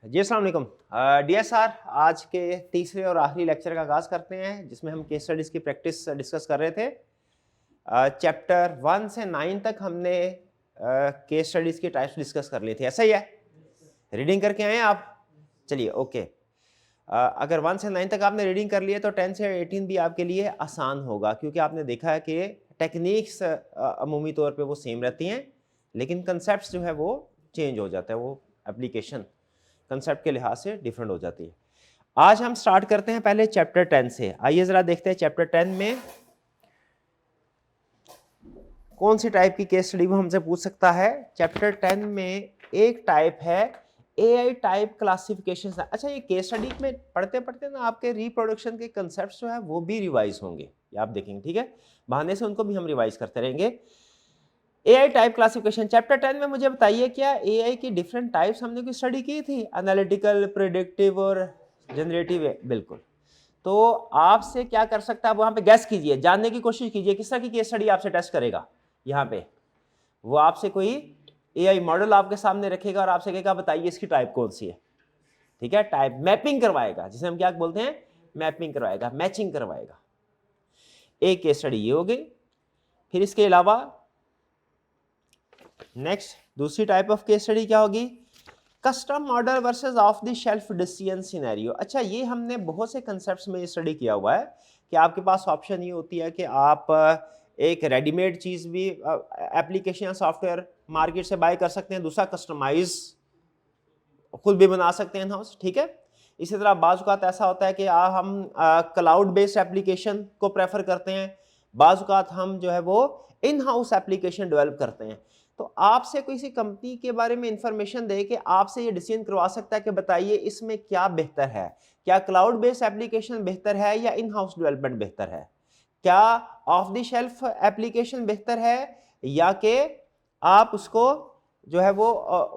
जी अस्सलाम वालेकुम। DSR आज के तीसरे और आखिरी लेक्चर का आगाज़ करते हैं जिसमें हम केस स्टडीज़ की प्रैक्टिस डिस्कस कर रहे थे। चैप्टर 1 से 9 तक हमने केस स्टडीज़ की टाइप्स डिस्कस कर ली थी, ऐसा ही है? रीडिंग करके आए आप? चलिए ओके। अगर 1 से 9 तक आपने रीडिंग कर लिए तो 10 से 18 भी आपके लिए आसान होगा क्योंकि आपने देखा है कि टेक्निक्स अमूमी तौर पे वो सेम रहती हैं लेकिन कंसेप्ट जो है वो चेंज हो जाता है, वो एप्लीकेशन कंसेप्ट के लिहाज से डिफरेंट हो जाती है। आज हम स्टार्ट करते हैं पहले चैप्टर 10 से। आइए जरा देखते हैं चैप्टर 10 में कौन सी टाइप की केस स्टडी वो हमसे पूछ सकता है। चैप्टर 10 में एक टाइप है एआई टाइप क्लासिफिकेशन। अच्छा, ये केस स्टडी में पढ़ते पढ़ते ना आपके रिप्रोडक्शन के कंसेप्ट जो है वो भी रिवाइज होंगे, ये आप देखेंगे, ठीक है? बहाने से उनको भी हम रिवाइज करते रहेंगे। एआई टाइप क्लासिफिकेशन चैप्टर 10 में मुझे बताइए, क्या एआई की डिफरेंट टाइप्स हमने कोई स्टडी की थी? एनालिटिकल, प्रेडिक्टिव और जनरेटिव। बिल्कुल। तो आपसे क्या कर सकता है, आप वहां पे गैस कीजिए, जानने की कोशिश कीजिए किस तरह की केस स्टडी आपसे टेस्ट करेगा। यहाँ पे वो आपसे कोई एआई मॉडल आपके सामने रखेगा और आपसे कहेगा बताइए इसकी टाइप कौन सी है, ठीक है? टाइप मैपिंग करवाएगा, जिसे हम क्या बोलते हैं, मैपिंग करवाएगा, मैचिंग करवाएगा। एक केस स्टडी ये हो गई। फिर इसके अलावा नेक्स्ट दूसरी टाइप ऑफ केस स्टडी क्या होगी? Custom model versus of the shelf decision scenario. अच्छा, ये हमने बहुत से कंसेप्ट्स में स्टडी किया हुआ है कि आपके पास ऑप्शन ये होती है कि आप एक रेडीमेड चीज भी एप्लीकेशन या सॉफ्टवेयर मार्केट से बाय कर सकते हैं, दूसरा कस्टमाइज खुद भी बना सकते हैं इन हाउस, ठीक है? इसी तरह बाज़ औक़ात ऐसा होता है कि हम क्लाउड बेस्ड एप्लीकेशन को प्रेफर करते हैं, बाज़ औक़ात हम जो है वो इन हाउस एप्लीकेशन डेवलप करते हैं। तो आपसे किसी कंपनी के बारे में इंफॉर्मेशन दे के आपसे ये डिसीजन करवा सकता है कि बताइए इसमें क्या बेहतर है, क्या क्लाउड बेस्ड एप्लीकेशन बेहतर है या इन हाउस डेवलपमेंट बेहतर है, क्या ऑफ द शेल्फ एप्लीकेशन बेहतर है या कि आप उसको जो है वो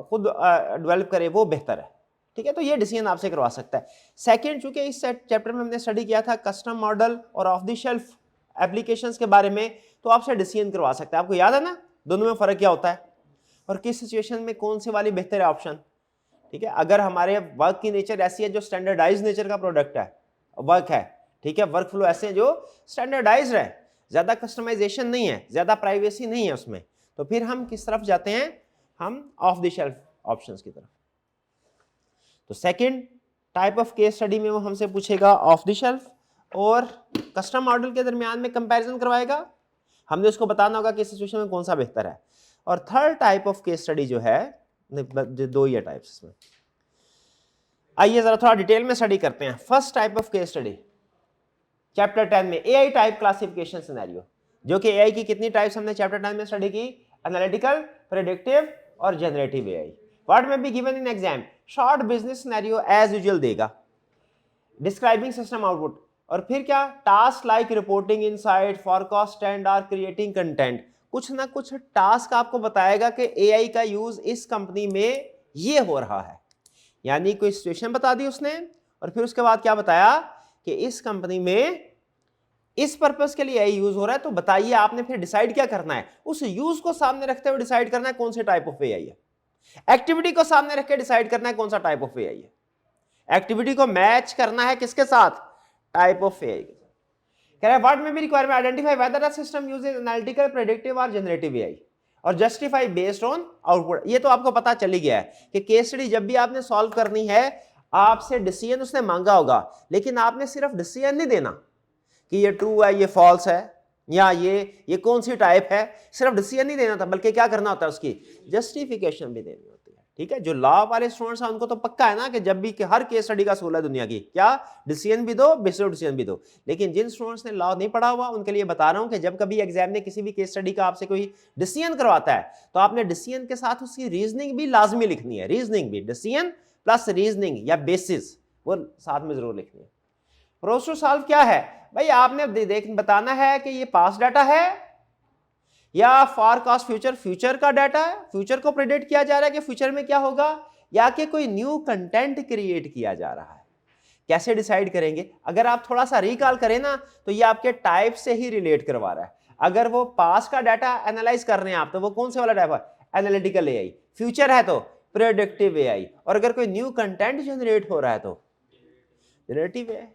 खुद डेवलप करे वो बेहतर है, ठीक है? तो ये डिसीजन आपसे करवा सकता है। सेकंड, चूंकि इस चैप्टर में हमने स्टडी किया था कस्टम मॉडल और ऑफ द शेल्फ एप्लीकेशंस के बारे में, तो आपसे डिसीजन करवा सकता है। आपको याद है ना दोनों में फर्क क्या होता है और किस सिचुएशन में कौन सी वाली बेहतर है ऑप्शन, ठीक है? अगर हमारे वर्क की नेचर ऐसी है जो स्टैंडर्डाइज नेचर का प्रोडक्ट है, वर्क है, ठीक है, वर्क फ्लो ऐसे हैं जो स्टैंडर्डाइज है, ज्यादा कस्टमाइजेशन नहीं है, ज्यादा प्राइवेसी नहीं है उसमें, तो फिर हम किस तरफ जाते हैं? हम ऑफ द शेल्फ ऑप्शंस की तरफ। तो second type of case study में वो हमसे पूछेगा ऑफ द शेल्फ और कस्टम मॉडल के दरमियान में कंपैरिजन करवाएगा, हमने उसको बताना होगा कि सिचुएशन में कौन सा बेहतर है। और third type of case study जो है, दो ही टाइप्स इसमें। आइए जरा थोड़ा डिटेल में स्टडी करते हैं। First type of case study chapter 10 में एआई टाइप क्लासिफिकेशन सिनेरियो, जो कि एआई की कितनी टाइप्स हमने चैप्टर 10 में स्टडी की? एनालिटिकल, प्रेडिक्टिव और generative AI. What may be given in exam? Short business scenario as usual देगा, डिस्क्राइबिंग सिस्टम आउटपुट, और फिर क्या? Task like reporting insight, forecast and or creating content. कुछ ना कुछ टास्क आपको बताएगा कि एआई का यूज इस कंपनी में ये हो रहा है, यानी कोई सिचुएशन बता दी उसने और फिर उसके बाद क्या बताया कि इस कंपनी में इस पर्पस के लिए एआई यूज हो रहा है। तो बताइए आपने फिर डिसाइड क्या करना है? उस यूज को सामने रखते हुए डिसाइड करना है कौन से टाइप ऑफ एआई है। एक्टिविटी को सामने रख के डिसाइड करना है कौन सा टाइप ऑफ एआई है। एक्टिविटी को मैच करना है किसके साथ? टाइप ऑफ एआई के साथ। कह रहा है what may B requirement, identify whether the system uses analytical, predictive और जनरेटिव एआई और जस्टिफाई बेस्ड ऑन आउटपुट। ये तो आपको पता चल ही गया है कि केस स्टडी जब भी आपने सॉल्व करनी है आपसे डिसीजन उसने मांगा होगा, लेकिन आपने सिर्फ डिसीजन नहीं देना कि ये ट्रू है, ये फॉल्स है, या ये कौन सी टाइप है, सिर्फ डिसीजन नहीं देना था, बल्कि क्या करना होता है? उसकी जस्टिफिकेशन भी देनी होती है, ठीक है? जो लॉ वाले स्टूडेंट्स हैं उनको तो पक्का है ना कि जब भी हर केस स्टडी का असूल है दुनिया की, क्या? डिसीजन भी दो, बेस्ड डिसीजन भी दो। लेकिन जिन स्टूडेंट्स ने लॉ नहीं पढ़ा हुआ उनके लिए बता रहा हूं कि जब कभी एग्जाम में किसी भी केस स्टडी का आपसे कोई डिसीजन करवाता है तो आपने डिसीजन के साथ उसकी रीजनिंग भी लाजमी लिखनी है। रीजनिंग भी, डिसीजन प्लस रीजनिंग या बेसिस, वो साथ में जरूर लिखनी है। प्रोसेस टू सॉल्व क्या है भाई? आपने बताना है कि ये पास्ट डाटा है या फॉरकास्ट फ्यूचर, फ्यूचर का डाटा है, फ्यूचर को प्रेडिक्ट किया जा रहा है कि फ्यूचर में क्या होगा, या कि कोई न्यू कंटेंट क्रिएट किया जा रहा है। कैसे डिसाइड करेंगे? अगर आप थोड़ा सा रिकॉल करें ना तो ये आपके टाइप से ही रिलेट करवा रहा है। अगर वो पास्ट का डाटा एनालाइज कर रहे हैं आप तो वो कौन से वाला टाइप है? Analytical AI. फ्यूचर है तो प्रेडिक्टिव एआई। और अगर कोई न्यू कंटेंट जनरेट हो रहा है तो जनरेटिव एआई।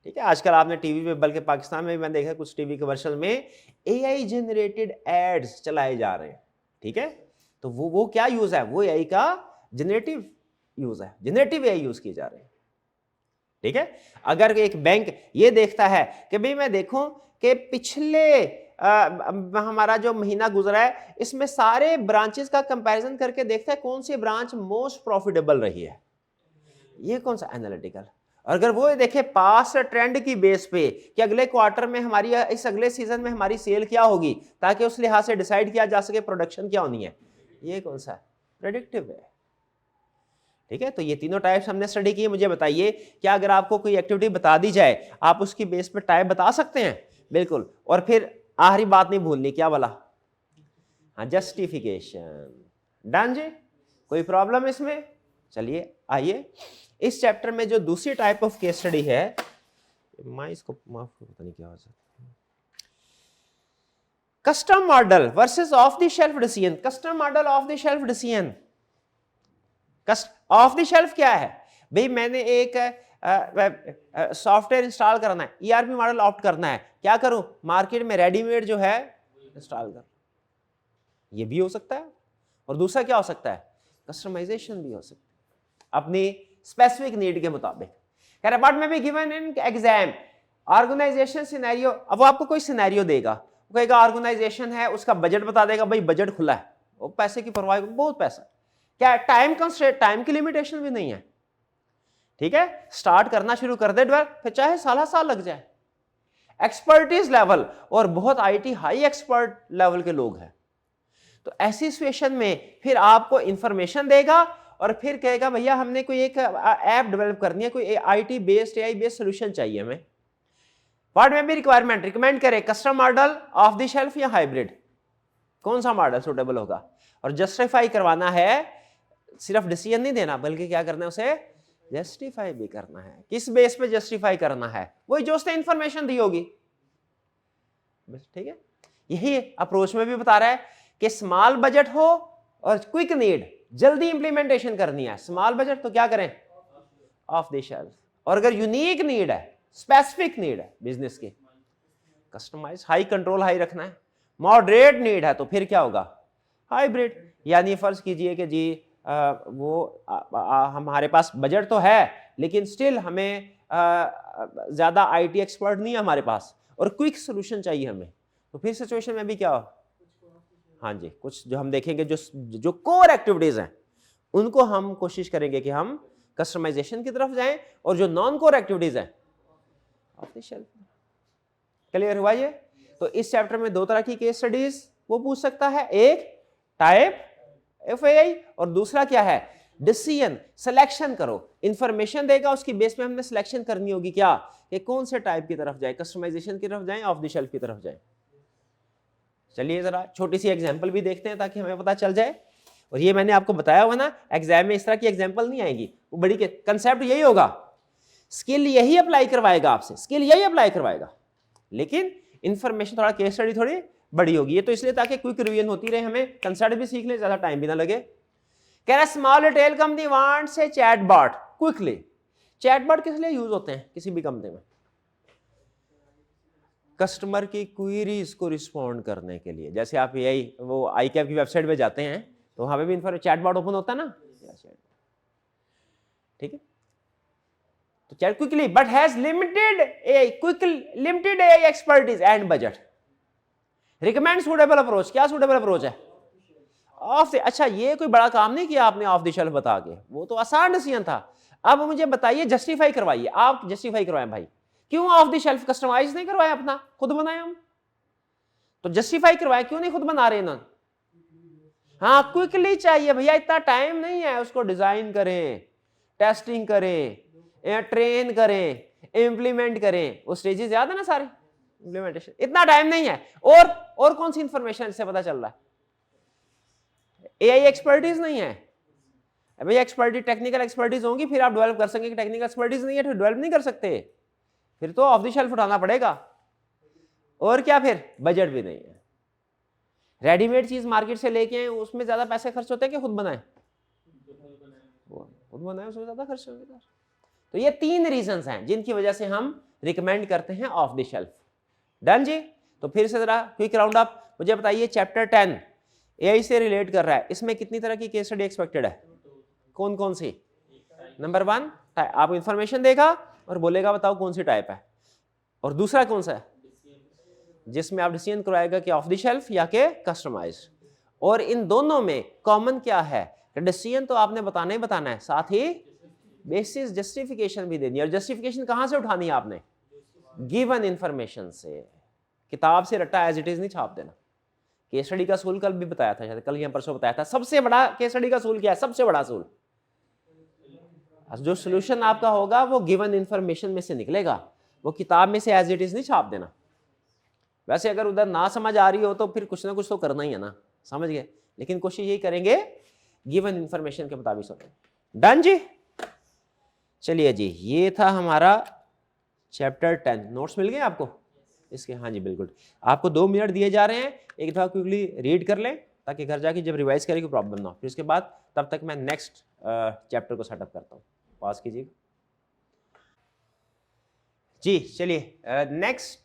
ठीक है, आजकल आपने टीवी पे, बल्कि पाकिस्तान में भी मैंने देखा कुछ टीवी कमर्शियल में एआई जनरेटेड एड्स चलाए जा रहे हैं। ठीक है, तो वो क्या यूज है, वो एआई का जनरेटिव यूज है, जनरेटिव एआई यूज किए जा रहे हैं। ठीक है, अगर एक बैंक ये देखता है कि भाई मैं देखूं कि पिछले हमारा जो महीना गुजरा है इसमें सारे ब्रांचेस का कंपैरिजन करके देखता है कौन सी ब्रांच मोस्ट प्रॉफिटेबल रही है, ये कौन सा एनालिटिकल। अगर वो देखे पास्ट ट्रेंड की बेस पे कि अगले क्वार्टर में हमारी, इस अगले सीजन में हमारी सेल क्या होगी, ताकि उस लिहाज से डिसाइड किया जा सके प्रोडक्शन क्या होनी है, ये कौन सा प्रेडिक्टिव है। ठीक है, तो ये तीनों टाइप्स हमने स्टडी किए। मुझे बताइए क्या अगर आपको कोई एक्टिविटी बता दी जाए आप उसकी बेस पे टाइप बता सकते हैं? बिल्कुल। और फिर आखिरी बात नहीं भूलनी, क्या बोला? हाँ, जस्टिफिकेशन। डन जी, कोई प्रॉब्लम इसमें? चलिए आइए, इस चैप्टर में जो दूसरी टाइप ऑफ केस स्टडी है, मैं इसको माफ, पता नहीं क्या हो सकता, custom model versus of the shelf decision. Custom model, of the shelf decision. Of the shelf क्या है भाई? मैंने एक सॉफ्टवेयर इंस्टॉल करना है, ईआरपी मॉडल ऑप्ट करना है, क्या करूं? मार्केट में रेडीमेड जो है इंस्टॉल कर, ये भी हो सकता है। और दूसरा क्या हो सकता है? कस्टमाइजेशन भी हो सकता है अपनी स्पेसिफिक नीड के मुताबिक। कह रहा बट में भी given in exam organisation scenario. अब वो आपको कोई सिनेरियो देगा, वो कहेगा ऑर्गेनाइजेशन है, उसका बजट बता देगा, भाई बजट खुला है, वो पैसे की परवाह, बहुत पैसा, क्या टाइम कंस्ट्रेंट, टाइम की लिमिटेशन भी नहीं है। ठीक है, स्टार्ट करना शुरू कर दे डेवलप, फिर चाहे साल लग जाए। एक्सपर्टीज लेवल और बहुत आईटी हाई एक्सपर्ट लेवल के लोग हैं, तो ऐसी सिचुएशन में फिर आपको इंफॉर्मेशन देगा और फिर कहेगा भैया हमने कोई एक ऐप डेवलप करनी है, कोई IT based, AI based solution चाहिए हमें। व्हाट में भी रिक्वायरमेंट रिकमेंड करे, custom model, of the shelf या हाइब्रिड, कौन सा मॉडल सुटेबल होगा? और जस्टिफाई करवाना है, सिर्फ डिसीजन नहीं देना बल्कि क्या करना है, उसे जस्टिफाई भी करना है। किस बेस पे जस्टिफाई करना है? वही जो उसने इंफॉर्मेशन दी होगी। ठीक है, यही अप्रोच में भी बता रहा है कि स्मॉल बजट हो और क्विक नीड, जल्दी इंप्लीमेंटेशन करनी है, स्मॉल बजट तो क्या करें? Of the shelf. और अगर यूनिक नीड है, स्पेसिफिक नीड है बिजनेस की, कस्टमाइज, हाई कंट्रोल हाई रखना है। मॉडरेट नीड है तो फिर क्या होगा? हाइब्रिड। यानी फर्ज कीजिए कि जी हमारे पास बजट तो है लेकिन स्टिल हमें ज्यादा आईटी एक्सपर्ट नहीं है हमारे पास और क्विक सोल्यूशन चाहिए हमें, तो फिर सिचुएशन में भी क्या हो? हाँ जी, कुछ जो हम देखेंगे जो कोर एक्टिविटीज हैं उनको हम कोशिश करेंगे कि हम कस्टमाइजेशन की तरफ जाएं, और जो नॉन कोर एक्टिविटीज हैं ऑफ द शेल्फ। क्लियर हुआ ये? तो इस चैप्टर में दो तरह की केस स्टडीज वो पूछ सकता है, एक टाइप एफएआई और दूसरा क्या है? डिसीजन। सिलेक्शन करो, इंफॉर्मेशन देगा, उसकी बेस पे हमने सिलेक्शन करनी होगी क्या, कि कौन से टाइप की तरफ जाए, कस्टमाइजेशन की तरफ जाए, ऑफ द शेल्फ की तरफ जाए। चलिए जरा छोटी सी एग्जांपल भी देखते हैं ताकि हमें पता चल जाए। और ये मैंने आपको बताया हुआ ना, एग्जाम में इस तरह की एग्जांपल नहीं आएगी, वो बड़ी कंसेप्ट यही होगा, स्किल यही अप्लाई करवाएगा आपसे, स्किल यही अप्लाई करवाएगा, लेकिन इंफॉर्मेशन थोड़ा, केस स्टडी थोड़ी बड़ी होगी। ये तो इसलिए ताकि क्विक रिवीजन होती रहे, हमें कंसेप्ट भी सीख ले, ज्यादा टाइम भी ना लगे। कह रहा स्मॉल रिटेल कंपनी वांट्स ए चैटबॉट क्विकली। चैटबॉट किस लिए यूज होते हैं किसी भी कंपनी में? कस्टमर की क्वेरीज को रिस्पॉन्ड करने के लिए। जैसे आप यही वो आईकैप की वेबसाइट पे जाते हैं तो वहां पे भी चैटबॉट ओपन होता है ना, ठीक है। तो chat quickly but has limited AI expertise and budget. Recommend suitable approach. क्या सूटेबल अप्रोच है? Of the. अच्छा, ये कोई बड़ा काम नहीं किया आपने ऑफ द शेल्फ बता के, वो तो आसान डिसीजन था। अब मुझे बताइए, जस्टिफाई करवाइए, आप जस्टिफाई करवाएं भाई, क्यों ऑफ द शेल्फ कस्टमाइज नहीं करवाया, अपना खुद बनाए हम? तो जस्टिफाई करवाए, क्यों नहीं खुद बना रहे ना? हाँ, क्विकली चाहिए भैया, इतना टाइम नहीं है, उसको डिजाइन करें, टेस्टिंग करें, ट्रेन करें, इंप्लीमेंट करें, वो स्टेजेस याद है ना सारे, इंप्लीमेंटेशन, इतना टाइम नहीं है। और कौन सी इंफॉर्मेशन इससे पता चल रहा है? एआई एक्सपर्टीज नहीं है भैया, एक्सपर्टीज टेक्निकल एक्सपर्टीज होंगी फिर आप डेवलप कर सकेंगे, टेक्निकल एक्सपर्टीज नहीं है तो डेवलप नहीं कर सकते, फिर तो ऑफ द शेल्फ उठाना पड़ेगा। और क्या, फिर बजट भी नहीं है। रेडीमेड चीज मार्केट से लेके आए, उसमें ज्यादा पैसे खर्च होते हैं कि खुद बनाए? खुद बनाए उसमें ज्यादा खर्च होगा। तो ये 3 रीजंस हैं जिनकी वजह से हम रिकमेंड करते हैं ऑफ द शेल्फ। डन जी। तो फिर से जरा क्विक राउंड अप, मुझे बताइए चैप्टर 10 एआई से रिलेट कर रहा है, इसमें कितनी तरह की केस स्टडी एक्सपेक्टेड है? कौन कौन सी? नंबर 1 आप इंफॉर्मेशन देगा और बोलेगा बताओ कौन सी टाइप है, और दूसरा कौन सा है जिसमें आप डिसीजन करवाएगा कि ऑफ द शेल्फ या के कस्टमाइज। और इन दोनों में कॉमन क्या है कि डिसीजन तो आपने बताना ही बताना है, साथ ही बेसिस जस्टिफिकेशन भी देनी है। और जस्टिफिकेशन कहां से उठानी है आपने? गिवन इंफॉर्मेशन से। किताब से रट्टा एज इट इज नहीं छाप देना। केस स्टडी का सूल कल भी बताया था, शायद कल या परसों बताया था, सबसे बड़ा केस स्टडी का सूल क्या है? सबसे बड़ा सूल जो सोल्यूशन आपका होगा वो गिवन इंफॉर्मेशन में से निकलेगा, वो किताब में से एज इट इज नहीं छाप देना। वैसे अगर उधर ना समझ आ रही हो तो फिर कुछ ना कुछ तो करना ही है ना, समझ गए, लेकिन कोशिश यही करेंगे गिवन इंफॉर्मेशन के मुताबिक होते हैं। डन जी। चलिए जी, ये था हमारा चैप्टर 10। नोट्स मिल गए आपको इसके? हाँ जी बिल्कुल। आपको 2 मिनट दिए जा रहे हैं, एक दफा क्विकली रीड कर लें ताकि घर जाके जब रिवाइज करें कोई प्रॉब्लम ना हो। फिर उसके बाद तब तक मैं नेक्स्ट चैप्टर को सेटअप करता हूँ। पास कीजिए जी। चलिए नेक्स्ट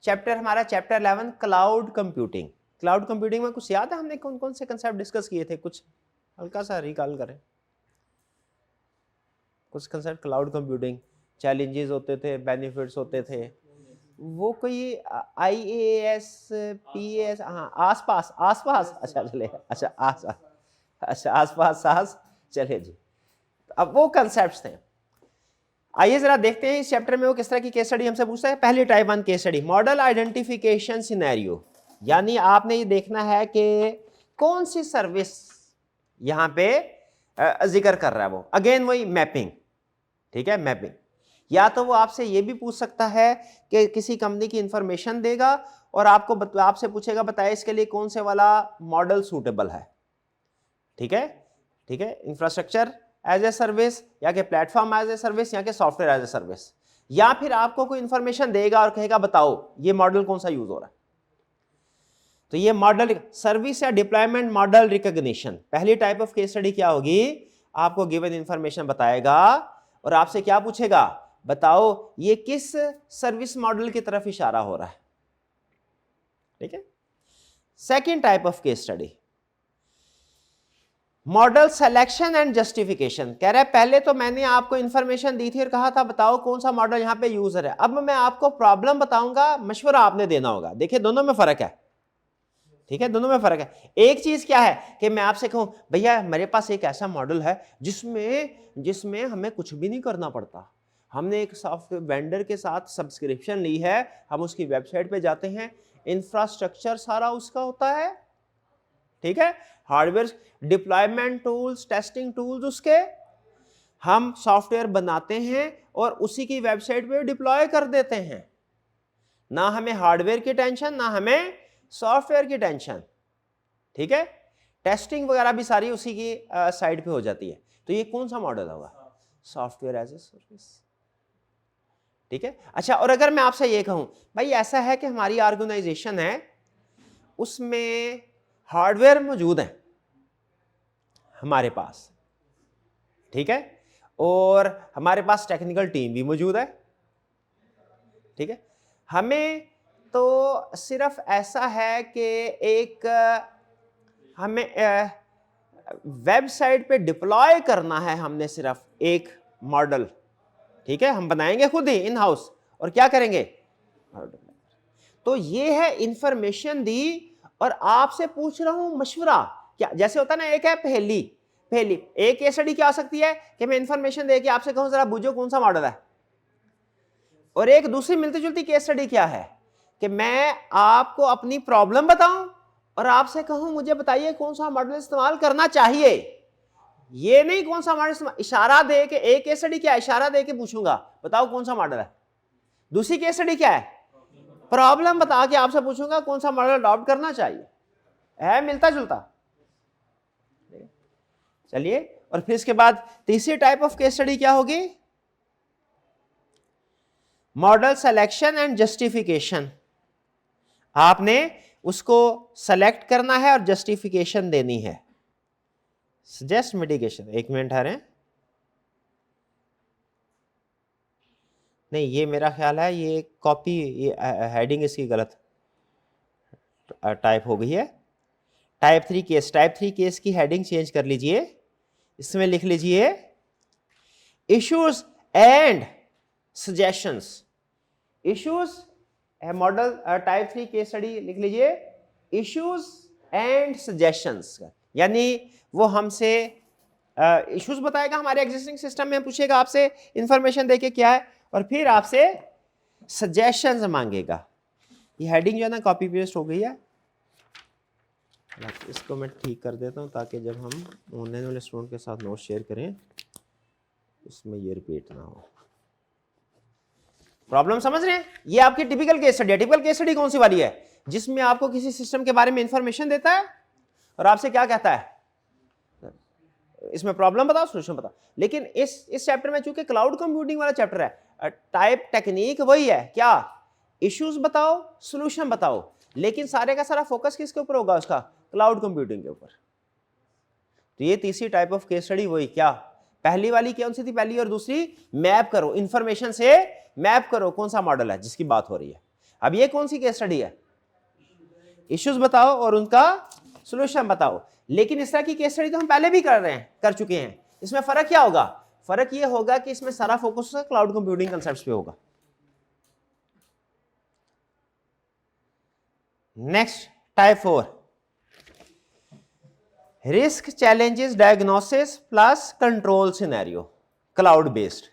चैप्टर हमारा chapter 11 cloud computing. Cloud computing में कुछ याद है हमने कौन कौन से कंसेप्ट डिस्कस किए थे? कुछ हल्का सा रिकॉल करें। कुछ कंसेप्ट क्लाउड कंप्यूटिंग, चैलेंजेस होते थे, बेनिफिट्स होते थे, वो कोई IAS PAS, हाँ आसपास आसपास, अच्छा चले, अच्छा आसपास सास, चले जी। अब वो कंसेप्ट्स थे। आइए जरा देखते हैं इस चैप्टर में वो किस तरह की केस स्टडी हमसे पूछता है। पहली type 1 case study, model identification scenario, यानी आपने ये देखना है कि कौन सी सर्विस यहां पे जिक्र कर रहा है वो। अगेन वही मैपिंग, ठीक है, मैपिंग। या तो वो आपसे ये भी पूछ सकता है कि किसी कंपनी की इंफॉर्मेशन देगा और आपसे पूछेगा बताए इसके लिए कौन से वाला मॉडल सूटेबल है, ठीक है, ठीक है, इंफ्रास्ट्रक्चर एज ए सर्विस या के प्लेटफॉर्म एज ए सर्विस या के सॉफ्टवेयर एज ए सर्विस। या फिर आपको कोई इंफॉर्मेशन देगा और कहेगा बताओ ये मॉडल कौन सा यूज हो रहा है। तो ये मॉडल सर्विस या डिप्लॉयमेंट मॉडल रिकॉग्निशन। पहली टाइप ऑफ केस स्टडी क्या होगी? आपको गिवन इंफॉर्मेशन बताएगा और आपसे क्या पूछेगा, बताओ ये किस सर्विस मॉडल की तरफ इशारा हो रहा है, ठीक है। Second type of case study, model selection and justification. कह रहा है पहले तो मैंने आपको इंफॉर्मेशन दी थी और कहा था बताओ कौन सा मॉडल यहां पे यूजर है, अब मैं आपको प्रॉब्लम बताऊंगा, मशवरा आपने देना होगा। देखिए दोनों में फर्क है, ठीक है, दोनों में फर्क है। एक चीज क्या है कि मैं आपसे कहूं भैया मेरे पास एक ऐसा मॉडल है जिसमें हमें कुछ भी नहीं करना पड़ता, हमने एक सॉफ्टवेयर वेंडर के साथ सब्सक्रिप्शन ली है, हम उसकी वेबसाइट पे जाते हैं, इंफ्रास्ट्रक्चर सारा उसका होता है, ठीक है, hardware deployment tools, testing tools उसके, हम सॉफ्टवेयर बनाते हैं और उसी की वेबसाइट पे डिप्लॉय कर देते हैं। ना हमें हार्डवेयर की टेंशन, ना हमें सॉफ्टवेयर की टेंशन, ठीक है, टेस्टिंग वगैरह भी सारी उसी की साइड पे हो जाती है। तो ये कौन सा मॉडल होगा? सॉफ्टवेयर एज ए सर्विस, ठीक है। अच्छा, और अगर मैं आपसे ये कहूं भाई ऐसा है कि हमारी ऑर्गेनाइजेशन है उसमें हार्डवेयर मौजूद है हमारे पास, ठीक है, और हमारे पास टेक्निकल टीम भी मौजूद है, ठीक है, हमें तो सिर्फ ऐसा है कि एक हमें वेबसाइट पे डिप्लॉय करना है, हमने सिर्फ एक मॉडल, ठीक है, हम बनाएंगे खुद ही इन हाउस और क्या करेंगे, तो ये है इंफॉर्मेशन दी और आपसे पूछ रहा हूं मशवरा। क्या जैसे होता है ना, एक है पहेली, एक केस स्टडी क्या हो सकती है कि मैं इंफॉर्मेशन दे के आपसे कहूं जरा बुझो कौन सा मॉडल है, और एक दूसरी मिलती जुलती केस स्टडी क्या है कि मैं आपको अपनी प्रॉब्लम बताऊं और आपसे कहूं मुझे बताइए कौन सा मॉडल इस्तेमाल करना चाहिए। ये नहीं कौन सा मॉडल, इशारा दे के, एक केस स्टडी क्या है, इशारा दे के पूछूंगा बताओ कौन सा मॉडल है, दूसरी केस स्टडी क्या है, प्रॉब्लम बता के आपसे पूछूंगा कौन सा मॉडल अडॉप्ट करना चाहिए, है मिलता जुलता। चलिए, और फिर इसके बाद तीसरी टाइप ऑफ केस स्टडी क्या होगी, मॉडल सिलेक्शन एंड जस्टिफिकेशन। आपने उसको सेलेक्ट करना है और जस्टिफिकेशन देनी है, सजेस्ट मिटिगेशन। एक मिनट आ रहे हैं, नहीं, ये मेरा ख्याल है ये कॉपी, ये हेडिंग इसकी गलत टाइप हो गई है। टाइप 3 केस, टाइप 3 केस की हेडिंग चेंज कर लीजिए, इसमें लिख लीजिए issues and suggestions. Issues model type 3 case study लिख लीजिए इश्यूज एंड सजेशंस, यानी वो हमसे इश्यूज बताएगा हमारे एग्जिस्टिंग सिस्टम में, पूछेगा आपसे इंफॉर्मेशन देके क्या है, और फिर आपसे सजेशंस मांगेगा। ये हेडिंग जो है ना कॉपी पेस्ट हो गई है, इसको मैं ठीक कर देता हूँ ताकि जब हम ऑनलाइन वाले स्टूडेंट के साथ नोट शेयर करें उसमें ये रिपीट ना हो। प्रॉब्लम समझ रहे हैं? ये आपकी टिपिकल केस स्टडी है। टिपिकल केस स्टडी कौन सी वाली है? जिसमें आपको किसी सिस्टम के बारे में इंफॉर्मेशन देता है और आपसे क्या कहता है, इसमें प्रॉब्लम बताओ, सॉल्यूशन बताओ। लेकिन इस चैप्टर में चूंकि क्लाउड कंप्यूटिंग वाला चैप्टर है, टाइप टेक्निक वही है, क्या इश्यूज बताओ, सॉल्यूशन बताओ, लेकिन सारे का सारा फोकस किसके ऊपर होगा, उसका क्लाउड कंप्यूटिंग के ऊपर। तो ये तीसरी टाइप ऑफ केस स्टडी वही, क्या पहली वाली कौन सी थी, पहली और दूसरी मैप करो, इंफॉर्मेशन से मैप करो कौन सा मॉडल है जिसकी बात हो रही है। अब ये कौन सी केस स्टडी है, इश्यूज बताओ और उनका सॉल्यूशन बताओ। लेकिन इस तरह की केस स्टडी तो हम पहले भी कर चुके हैं। इसमें फर्क क्या होगा, फर्क ये होगा कि इसमें सारा फोकस क्लाउड कंप्यूटिंग कंसेप्ट्स पे होगा। Next type 4, risk challenges diagnosis plus control scenario, cloud based.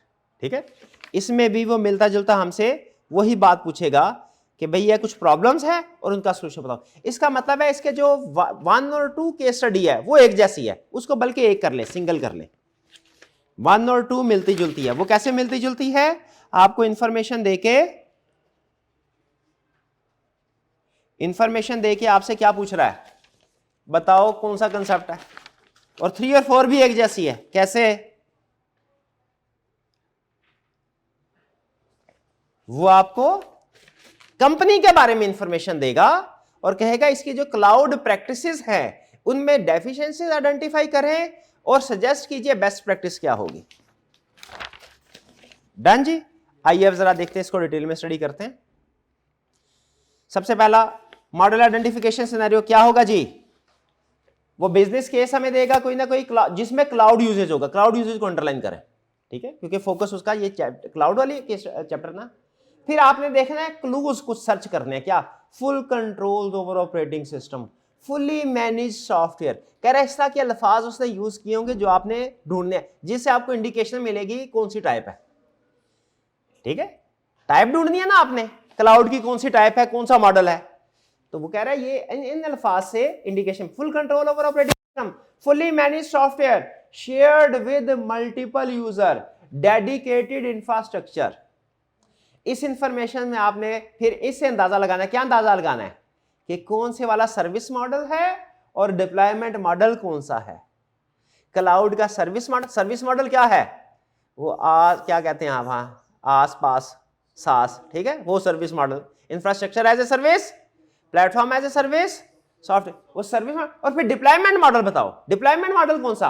ठीक है, इसमें भी वो मिलता जुलता हमसे वही बात पूछेगा कि भैया कुछ प्रॉब्लम्स है और उनका सॉल्यूशन बताओ। इसका मतलब है इसके जो 1 और 2 केस स्टडी है वो एक जैसी है, उसको बल्कि एक कर ले, सिंगल कर ले। 1 और 2 मिलती जुलती है। वो कैसे मिलती जुलती है, आपको इंफॉर्मेशन देके आपसे क्या पूछ रहा है, बताओ कौन सा कंसेप्ट है। और 3 और 4 भी एक जैसी है, कैसे, वो आपको कंपनी के बारे में इंफॉर्मेशन देगा और कहेगा इसकी जो क्लाउड प्रैक्टिसेस हैं उनमें डेफिशिएंसीज आइडेंटिफाई करें और सजेस्ट कीजिए बेस्ट प्रैक्टिस क्या होगी। डन जी। आइए अब जरा देखते हैं, इसको डिटेल में स्टडी करते हैं। सबसे पहला मॉडल आइडेंटिफिकेशन सिनेरियो क्या होगा जी, वो बिजनेस केस हमें देगा कोई ना कोई जिसमें क्लाउड यूजेज होगा। क्लाउड यूजेज को अंडरलाइन करें, ठीक है, क्योंकि फोकस उसका ये क्लाउड वाली चैप्टर ना। फिर आपने देखना है क्लूज कुछ सर्च करने हैं, क्या, full control over operating system, fully manage software. कह रहा है इस तरह के अल्फाज उसने यूज किए होंगे जो आपने ढूंढने हैं, जिससे आपको इंडिकेशन मिलेगी कौन सी टाइप है। ठीक है, टाइप ढूंढनी है ना आपने, क्लाउड की कौन सी टाइप है, कौन सा मॉडल है। तो वो कह रहा है ये इन अल्फाज से indication, full control over operating system, fully manage software, shared with multiple user, dedicated infrastructure. इस इंफॉर्मेशन में आपने फिर इससे अंदाजा लगाना है, क्या अंदाजा लगाना है कि कौन से वाला सर्विस मॉडल है और डिप्लॉयमेंट मॉडल कौन सा है। क्लाउड का सर्विस मॉडल क्या है, वो क्या कहते हैं आप, हाँ, आसपास सास, ठीक है, वो service model. Infrastructure as a service, platform as a service, software, वो सर्विस। और फिर डिप्लॉयमेंट मॉडल बताओ, डिप्लॉयमेंट मॉडल कौन सा,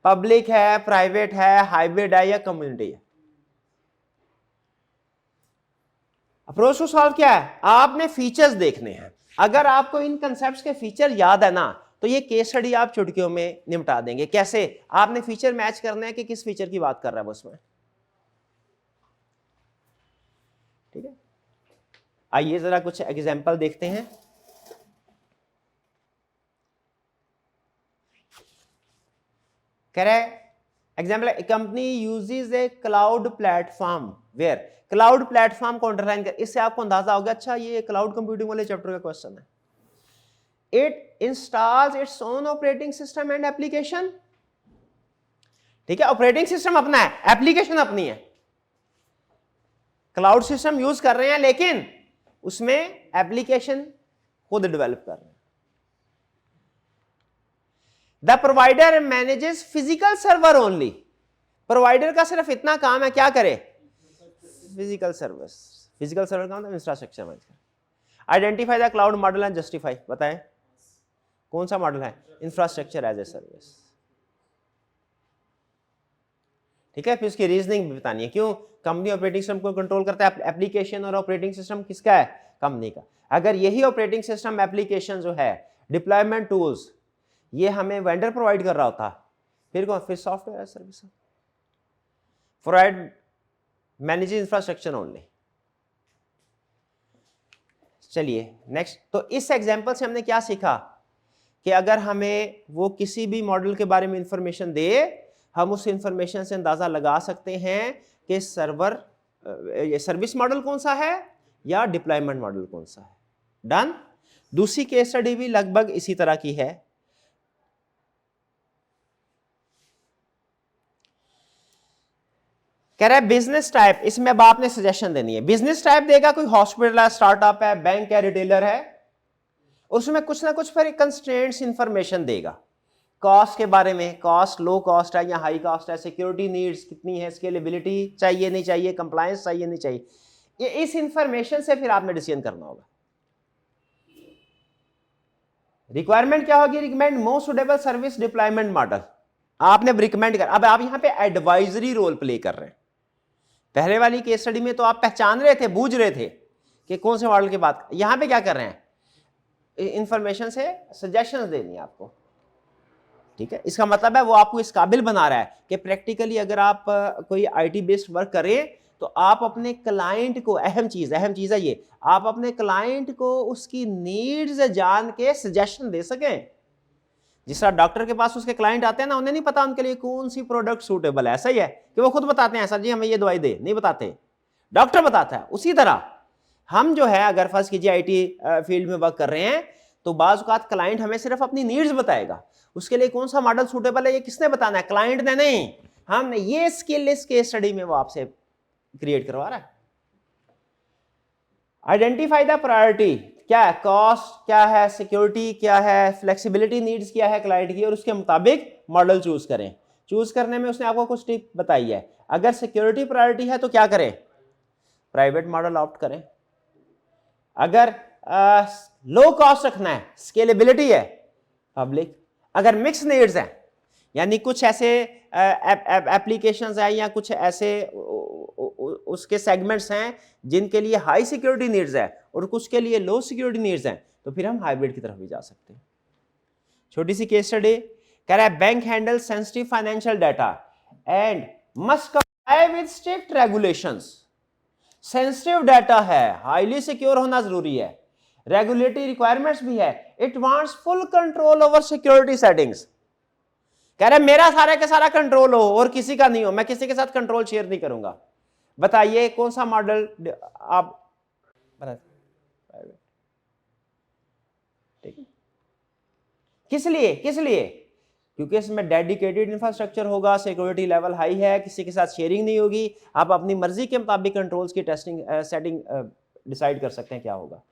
पब्लिक है, प्राइवेट है, हाइब्रिड है या कम्युनिटी है। अप्रोच टू सॉल्व क्या है, आपने फीचर्स देखने हैं। अगर आपको इन कंसेप्ट्स के फीचर याद है ना तो ये केस स्टडी आप चुटकियों में निपटा देंगे। कैसे, आपने फीचर मैच करना है कि किस फीचर की बात कर रहा है वो उसमें। ठीक है, आइए जरा कुछ एग्जांपल देखते हैं। कह रहा है example, company uses a cloud platform where, cloud platform को अंडरलाइन कर। इससे आपको अंदाजा हो गया, अच्छा ये क्लाउड कंप्यूटिंग वाले चैप्टर का क्वेश्चन है। It installs its own operating system and application. ठीक है, ऑपरेटिंग सिस्टम अपना है, एप्लीकेशन अपनी है। क्लाउड सिस्टम यूज कर रहे हैं लेकिन उसमें एप्लीकेशन खुद डेवलप कर रहे हैं। The provider manages physical server only, provider का सिर्फ इतना काम है, क्या करे, फिजिकल सर्विस। फिजिकल सर्वर का मतलब इंफ्रास्ट्रक्चर मैनेज कर। Identify the cloud model and justify, बताएं कौन सा मॉडल है, इंफ्रास्ट्रक्चर एज ए सर्विस। ठीक है, फिर उसकी रीजनिंग भी बतानी है, क्यों, कंपनी ऑपरेटिंग सिस्टम को कंट्रोल करता है, एप्लीकेशन और ऑपरेटिंग सिस्टम किसका है? कंपनी का। अगर यही ऑपरेटिंग सिस्टम एप्लीकेशन जो है, डिप्लॉयमेंट टूल्स, ये हमें वेंडर प्रोवाइड कर रहा होता, फिर कौन? फिर software service provide manage infrastructure only. चलिए नेक्स्ट। तो इस एग्जांपल से हमने क्या सीखा कि अगर हमें वो किसी भी मॉडल के बारे में इंफॉर्मेशन दे, हम उस इंफॉर्मेशन से अंदाजा लगा सकते हैं कि सर्विस मॉडल कौन सा है या डिप्लॉयमेंट मॉडल कौन सा है। डन। दूसरी केस स्टडी भी लगभग इसी तरह की है। कह रहा है बिजनेस टाइप, इसमें अब आपने सजेशन देनी है। बिजनेस टाइप देगा, कोई हॉस्पिटल है, स्टार्टअप है, बैंक है, रिटेलर है, उसमें कुछ ना कुछ फिर कंस्ट्रेंट्स इंफॉर्मेशन देगा कॉस्ट के बारे में, कॉस्ट लो कॉस्ट है या हाई कॉस्ट है, सिक्योरिटी नीड्स कितनी है, स्केलेबिलिटी चाहिए नहीं चाहिए, कंप्लायंस चाहिए नहीं चाहिए, ये इस इंफॉर्मेशन से फिर आपने डिसीजन करना होगा। रिक्वायरमेंट क्या होगी? Recommend most suitable service deployment model. आपने रिकमेंड कर, अब आप यहां पे एडवाइजरी रोल प्ले कर रहे हैं। पहले वाली केस स्टडी में तो आप पहचान रहे थे, बूझ रहे थे कि कौन से मॉडल की बात, यहां पे क्या कर रहे हैं? इंफॉर्मेशन से सजेशंस देनी है आपको। ठीक है, इसका मतलब है वो आपको इस काबिल बना रहा है कि प्रैक्टिकली अगर आप कोई आईटी बेस्ड वर्क करें तो आप अपने क्लाइंट को, अहम चीज है ये, आप अपने क्लाइंट को उसकी नीड्स जान के सजेशन दे सकें। जिस तरह डॉक्टर के पास उसके क्लाइंट आते हैं ना, उन्हें नहीं पता उनके लिए कौन सी प्रोडक्ट सूटेबल है, ऐसा ही है कि वो खुद बताते हैं सर जी हमें ये दवाई दे, नहीं बताते, डॉक्टर बताता है। उसी तरह हम जो है अगर फर्स्ट कीजिए आईटी फील्ड में वर्क कर रहे हैं तो बाज़ औक़ात क्लाइंट हमें सिर्फ अपनी नीड्स बताएगा, उसके लिए कौन सा मॉडल सूटेबल है ये किसने बताना है? क्लाइंट ने नहीं, हमने। ये स्किल इस केस स्टडी में वो आपसे क्रिएट करवा रहा है। आइडेंटिफाई द प्रायोरिटी, क्या है? कॉस्ट क्या है, सिक्योरिटी क्या है, फ्लेक्सिबिलिटी नीड्स क्या है क्लाइंट की, और उसके मुताबिक मॉडल चूज करें। चूज करने में उसने आपको कुछ टिप बताई है। अगर सिक्योरिटी प्रायोरिटी है तो क्या करें? प्राइवेट मॉडल ऑप्ट करें। अगर लो कॉस्ट रखना है, स्केलेबिलिटी है, पब्लिक। अगर मिक्स नीड्स है, यानी कुछ ऐसे एप्लीकेशंस हैं या कुछ ऐसे उसके सेगमेंट्स हैं जिनके लिए हाई सिक्योरिटी नीड्स है और कुछ के लिए लो सिक्योरिटी नीड्स हैं, तो फिर हम हाइब्रिड की तरफ भी जा सकते हैं। छोटी सी केस स्टडी कह रहा है bank handle sensitive financial data and must comply with strict regulations. Sensitive data है, हाईली सिक्योर होना जरूरी है, रेगुलेटरी रिक्वायरमेंट्स भी है, it wants full control over security settings. कह रहे मेरा सारा का सारा कंट्रोल हो और किसी का नहीं हो, मैं किसी के साथ कंट्रोल शेयर नहीं करूंगा। बताइए कौन सा मॉडल आप ठीक है? किस लिए? क्योंकि इसमें डेडिकेटेड इंफ्रास्ट्रक्चर होगा, सिक्योरिटी लेवल हाई है, किसी के साथ शेयरिंग नहीं होगी, आप अपनी मर्जी के मुताबिक कंट्रोल्स की टेस्टिंग सेटिंग डिसाइड कर सकते हैं क्या होगा।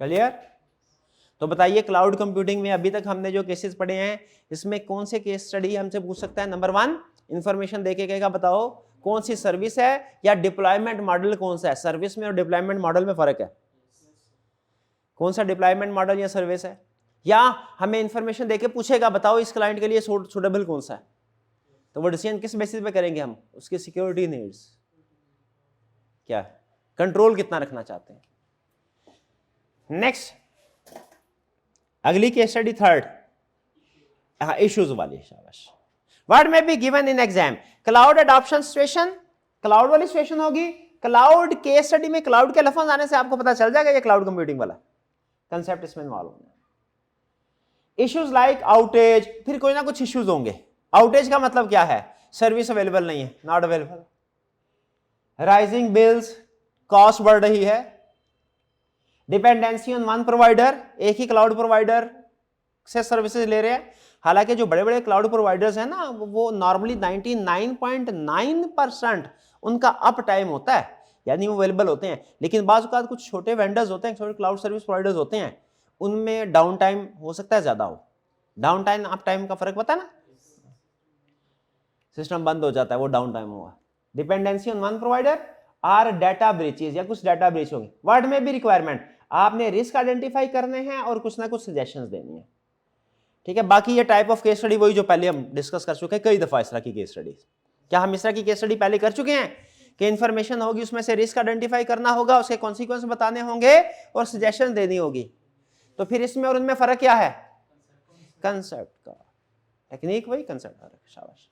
क्लियर? तो बताइए क्लाउड कंप्यूटिंग में अभी तक हमने जो केसेस पढ़े हैं इसमें कौन से केस स्टडी हमसे पूछ सकता है? नंबर 1 इंफॉर्मेशन देके कहेगा बताओ कौन सी सर्विस है या डिप्लॉयमेंट मॉडल कौन सा है। सर्विस में और डिप्लॉयमेंट मॉडल में फर्क है। कौन सा डिप्लॉयमेंट मॉडल या सर्विस है? या हमें इंफॉर्मेशन देके पूछेगा बताओ इस क्लाइंट के लिए सूटेबल कौन सा है, तो वो डिसीजन किस बेसिस पे करेंगे हम? उसकी सिक्योरिटी नीड्स क्या, कंट्रोल कितना रखना चाहते हैं। नेक्स्ट अगली केस स्टडी 3rd, इश्यूज वाली। शाबाश। What may be given in exam? Cloud adoption situation, cloud वाली सिचुएशन होगी। क्लाउड केस स्टडी में क्लाउड के लफ्ज आने से आपको पता चल जाएगा ये क्लाउड कंप्यूटिंग वाला कंसेप्ट इसमें इन्वॉल्व होना है। इश्यूज लाइक आउटेज, फिर कोई ना कुछ इश्यूज होंगे। आउटेज का मतलब क्या है? सर्विस अवेलेबल नहीं है, not available. Rising bills, cost बढ़ रही है। डिपेंडेंसी ऑन वन प्रोवाइडर, एक ही क्लाउड प्रोवाइडर से सर्विसेज ले रहे हैं। हालांकि जो बड़े बड़े क्लाउड प्रोवाइडर्स हैं ना वो नॉर्मली 99.9% उनका अप टाइम होता है, यानी वो अवेलेबल होते हैं। लेकिन बाज़ औक़ात कुछ छोटे वेंडर्स होते हैं, छोटे क्लाउड सर्विस प्रोवाइडर्स होते हैं, उनमें डाउन टाइम हो सकता है ज्यादा हो। डाउन टाइम अप टाइम का फर्क पता है ना? सिस्टम बंद हो जाता है, वो डाउन टाइम होगा। डिपेंडेंसी ऑन वन प्रोवाइडर और डाटा ब्रीचेस, या कुछ डाटा ब्रीच होंगे। व्हाट में भी रिक्वायरमेंट, आपने रिस्क आइडेंटिफाई करने हैं और कुछ ना कुछ सजेशंस देनी है। ठीक है, बाकी ये टाइप ऑफ केस स्टडी वही जो पहले हम डिस्कस कर चुके हैं कई दफा इस तरह की केस स्टडी। क्या हम इस तरह की केस स्टडी पहले कर चुके हैं कि इंफॉर्मेशन होगी, उसमें से रिस्क आइडेंटिफाई करना होगा, उसके कॉन्सिक्वेंस बताने होंगे और सजेशन देनी होगी। तो फिर इसमें और उनमें फर्क क्या है? कंसेप्ट का, टेक्निक वही, कंसेप्ट अलग। शाबाश।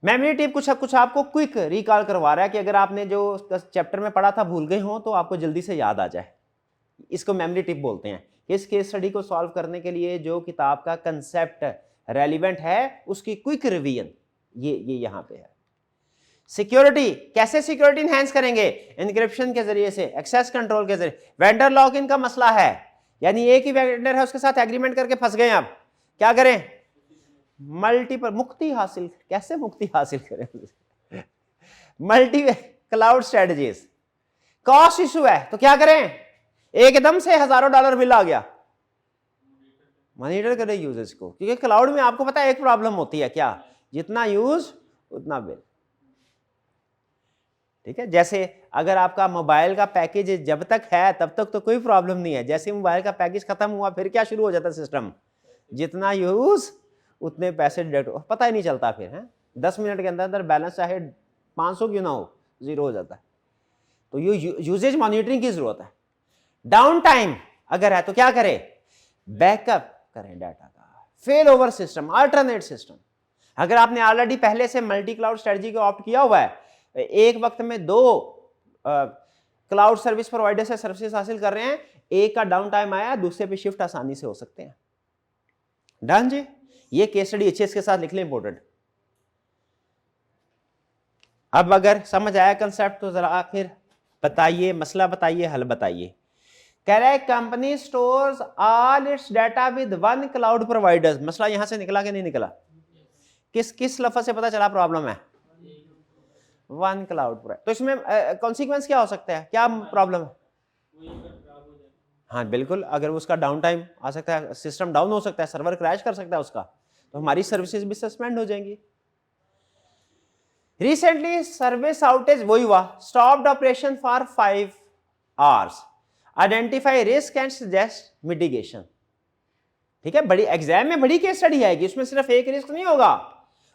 मेमोरी टिप कुछ आपको क्विक रिकॉल करवा रहा है कि अगर आपने जो चैप्टर में पढ़ा था भूल गए हो तो आपको जल्दी से याद आ जाए। इसको मेमोरी टिप बोलते हैं। इस केस स्टडी को सॉल्व करने के लिए जो किताब का कंसेप्ट रेलिवेंट है उसकी क्विक रिवीजन ये यहां पे है। सिक्योरिटी, कैसे सिक्योरिटी इनहैंस करेंगे? एन्क्रिप्शन के जरिए से, एक्सेस कंट्रोल के जरिए। वेंडर लॉक इन का मसला है, यानी एक ही वेंडर है उसके साथ एग्रीमेंट करके फंस गए, आप क्या करें? मल्टीपल मुक्ति हासिल, कैसे मुक्ति हासिल करें? Multi cloud strategies. Cost issue है तो क्या करें? एकदम से हजारों डॉलर बिल आ गया, मॉनिटर करें यूजर्स को, क्योंकि क्लाउड में आपको पता है एक प्रॉब्लम होती है, क्या? जितना यूज उतना बिल। ठीक है, जैसे अगर आपका मोबाइल का पैकेज जब तक है तब तक तो कोई प्रॉब्लम नहीं है, जैसे मोबाइल का पैकेज खत्म हुआ फिर क्या शुरू हो जाता है सिस्टम? जितना यूज उतने पैसे डिडक्ट, पता ही नहीं चलता फिर है। 10 मिनट के अंदर अंदर बैलेंस चाहे 500 क्यों ना हो, जीरो हो जाता है। तो यूजेज मॉनिटरिंग की जरूरत है। डाउन टाइम अगर है तो क्या करें? बैकअप करें डाटा का, fail over system, alternate system. अगर आपने ऑलरेडी पहले से मल्टी क्लाउड स्ट्रेटजी को ऑप्ट किया हुआ है, एक वक्त में 2 क्लाउड सर्विस प्रोवाइडर से सर्विसेज हासिल कर रहे हैं, एक का डाउन टाइम आया, दूसरे पे शिफ्ट आसानी से हो सकते हैं। डन जी। ये केस स्टडी अच्छे के साथ लिख लें, इंपॉर्टेंट। अब अगर समझ आया कंसेप्ट तो जरा फिर बताइए, मसला बताइए, हल बताइए। कह रहा है company stores all it's data with one cloud provider. मसला यहां से निकला कि नहीं निकला? किस लफ्ज से पता चला प्रॉब्लम है? One cloud provider. तो इसमें कॉन्सिक्वेंस क्या हो सकता है, क्या प्रॉब्लम है? हाँ बिल्कुल, अगर उसका डाउन टाइम आ सकता है, सिस्टम डाउन हो सकता है, सर्वर क्रैश कर सकता है उसका, तो हमारी सर्विसेज भी सस्पेंड हो जाएंगी। रिसेंटली सर्विस आउटेज वही हुआ, stopped operation for 5 hours, identify risk and suggest mitigation. ठीक है, बड़ी एग्जाम में बड़ी केस स्टडी आएगी, उसमें सिर्फ एक रिस्क नहीं होगा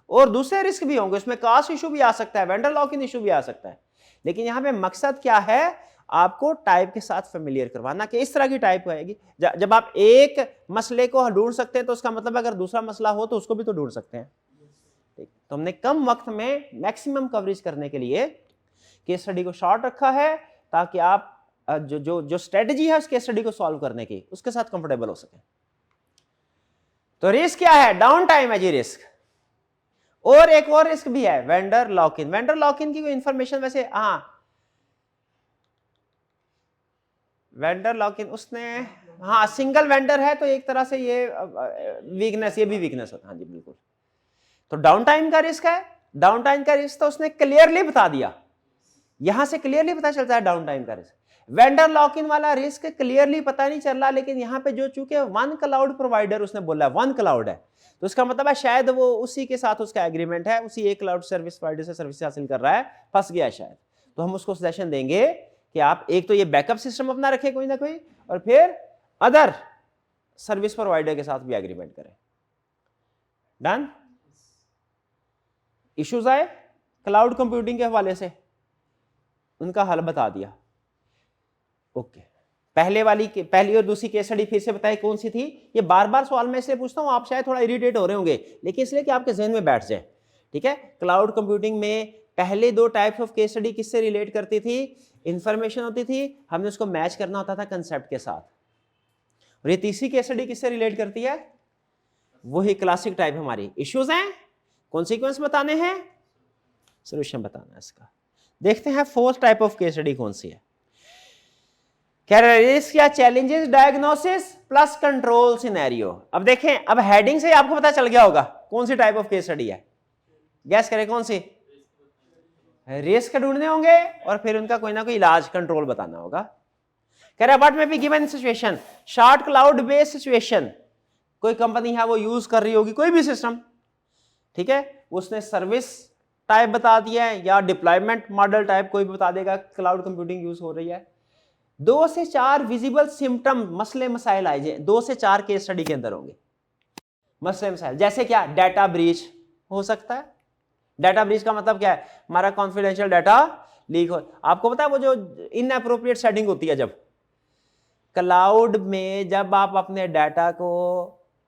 और दूसरे रिस्क भी होंगे, उसमें कास्ट इशू भी आ सकता है, वेंडर लॉक इन इशू भी आ सकता है। लेकिन यहां पे मकसद क्या है? आपको टाइप के साथ फेमिलियर करवाना कि इस तरह की टाइप आएगी। जब आप एक मसले को ढूंढ सकते हैं तो उसका मतलब अगर दूसरा मसला हो तो उसको भी तो ढूंढ सकते हैं। तो हमने कम वक्त में मैक्सिमम कवरेज करने के लिए केस स्टडी को शॉर्ट रखा है, ताकि आप जो स्ट्रेटजी है उस केस स्टडी को सॉल्व करने की उसके साथ कंफर्टेबल हो सके। तो रिस्क क्या है? डाउन टाइम है जी रिस्क। और एक और रिस्क भी है, वेंडर लॉक इन। वेंडर लॉक इन की कोई इंफॉर्मेशन वैसे, हाँ वेंडर लॉक इन उसने, हाँ सिंगल वेंडर है तो एक तरह से ये वीकनेस, ये भी वीकनेस होता है। हाँ जी बिल्कुल। तो डाउन टाइम का रिस्क है, डाउन टाइम का रिस्क तो उसने क्लियरली बता दिया, यहां से क्लियरली पता चलता है डाउन टाइम का रिस्क। वेंडर लॉक इन वाला रिस्क क्लियरली पता नहीं चल रहा, लेकिन यहां पे जो चूंकि वन क्लाउड प्रोवाइडर उसने बोला वन क्लाउड है, तो उसका मतलब है शायद वो उसी के साथ उसका एग्रीमेंट है, उसी एक क्लाउड सर्विस प्रोवाइडर से सर्विस हासिल कर रहा है, फंस गया है शायद। तो हम उसको सजेशन देंगे कि आप एक तो ये बैकअप सिस्टम अपना रखें कोई ना कोई, और फिर अदर सर्विस प्रोवाइडर के साथ भी एग्रीमेंट करें। डन। इश्यूज आए क्लाउड कंप्यूटिंग के हवाले से, उनका हल बता दिया। ओके, पहली और दूसरी केस स्टडी फिर से बताए कौन सी थी। ये बार बार सवाल मैं इसलिए पूछता हूं, आप शायद थोड़ा इरिटेट हो रहे होंगे, लेकिन इसलिए कि आपके जहन में बैठ जाए। ठीक है, क्लाउड कंप्यूटिंग में पहले 2 टाइप्स ऑफ केस स्टडी किससे रिलेट करती थी? इंफॉर्मेशन होती थी, हमने उसको मैच करना होता था कंसेप्ट के साथ। और ये तीसरी केस स्टडी किससे रिलेट करती है? वही क्लासिक टाइप हमारी, इश्यूज हैं, कॉन्सिक्वेंस बताने हैं, सोल्यूशन बताना है इसका। देखते हैं fourth type of case study कौन सी है। कह रहे रिस्क या challenges diagnosis plus control scenario. अब देखें, अब हेडिंग से आपको पता चल गया होगा कौन सी टाइप ऑफ केस स्टडी है। गैस करें कौन सी? रिस्क ढूंढने होंगे और फिर उनका कोई ना कोई इलाज, कंट्रोल बताना होगा। कह रहा है what may be given situation, short cloud based situation, कोई कंपनी है वो यूज कर रही होगी कोई भी सिस्टम, ठीक है, उसने सर्विस टाइप बता दिया है या डिप्लॉयमेंट मॉडल टाइप कोई भी बता देगा, क्लाउड कंप्यूटिंग यूज हो रही है। 2 से 4 विजिबल सिम्टम, मसले मसाइल आए जाए, 2 से 4 केस स्टडी के अंदर होंगे मसले मसाइल। जैसे क्या? डाटा ब्रीच हो सकता है, डाटा ब्रीच का मतलब क्या है, हमारा कॉन्फिडेंशियल डाटा लीक हो। आपको पता है वो जो इनअप्रोप्रिएट सेटिंग होती है जब क्लाउड में, जब आप अपने डाटा को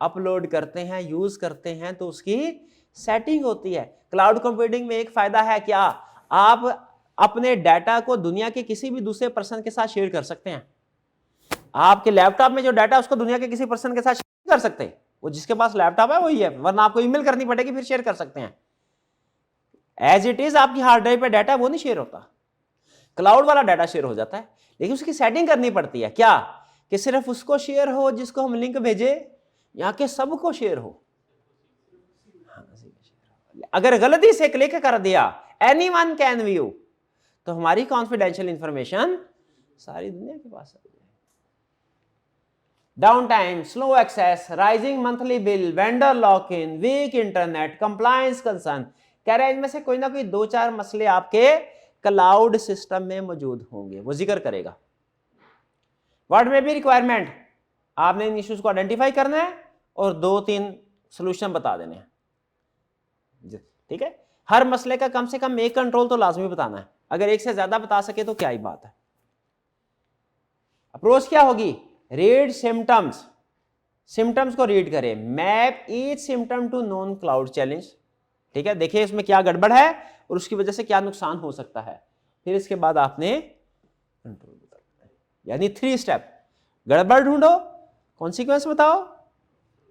अपलोड करते हैं, यूज करते हैं, तो उसकी सेटिंग होती है। क्लाउड कंप्यूटिंग में एक फायदा है क्या, आप अपने डाटा को दुनिया के किसी भी दूसरे पर्सन के साथ शेयर कर सकते हैं। आपके लैपटॉप में जो डाटा उसको दुनिया के किसी पर्सन के साथ शेयर कर सकते हैं, वो जिसके पास लैपटॉप है वही है, वरना आपको ईमेल करनी पड़ेगी फिर शेयर कर सकते हैं। एज इट इज आपकी हार्ड ड्राइव पे डाटा वो नहीं शेयर होता, क्लाउड वाला डाटा शेयर हो जाता है, लेकिन उसकी सेटिंग करनी पड़ती है क्या, कि सिर्फ उसको शेयर हो जिसको हम लिंक भेजे, या कि सबको शेयर हो। अगर गलती से क्लिक कर दिया एनीवन कैन व्यू, तो हमारी कॉन्फिडेंशियल इंफॉर्मेशन सारी दुनिया के पास है। Down time, slow access, rising monthly bill, vendor lock in, weak internet, compliance concern, कह रहे हैं इनमें से कोई ना कोई 2-4 मसले आपके क्लाउड सिस्टम में मौजूद होंगे, वो जिक्र करेगा। व्हाट मे बी रिक्वायरमेंट, आपने इन इश्यूज को आइडेंटिफाई करना है और 2-3 सोल्यूशन बता देने हैं, ठीक है। हर मसले का कम से कम एक कंट्रोल तो लाजमी बताना है, अगर एक से ज्यादा बता सके तो क्या ही बात है। अप्रोच क्या होगी, रीड सिम्टम्स, सिम्टम्स को रीड करें, map each symptom to known cloud challenge, ठीक है, देखिए इसमें क्या गड़बड़ है और उसकी वजह से क्या नुकसान हो सकता है, फिर इसके बाद आपने कंट्रोल बताना है। यानी 3 स्टेप, गड़बड़ ढूंढो, कॉन्सिक्वेंस बताओ,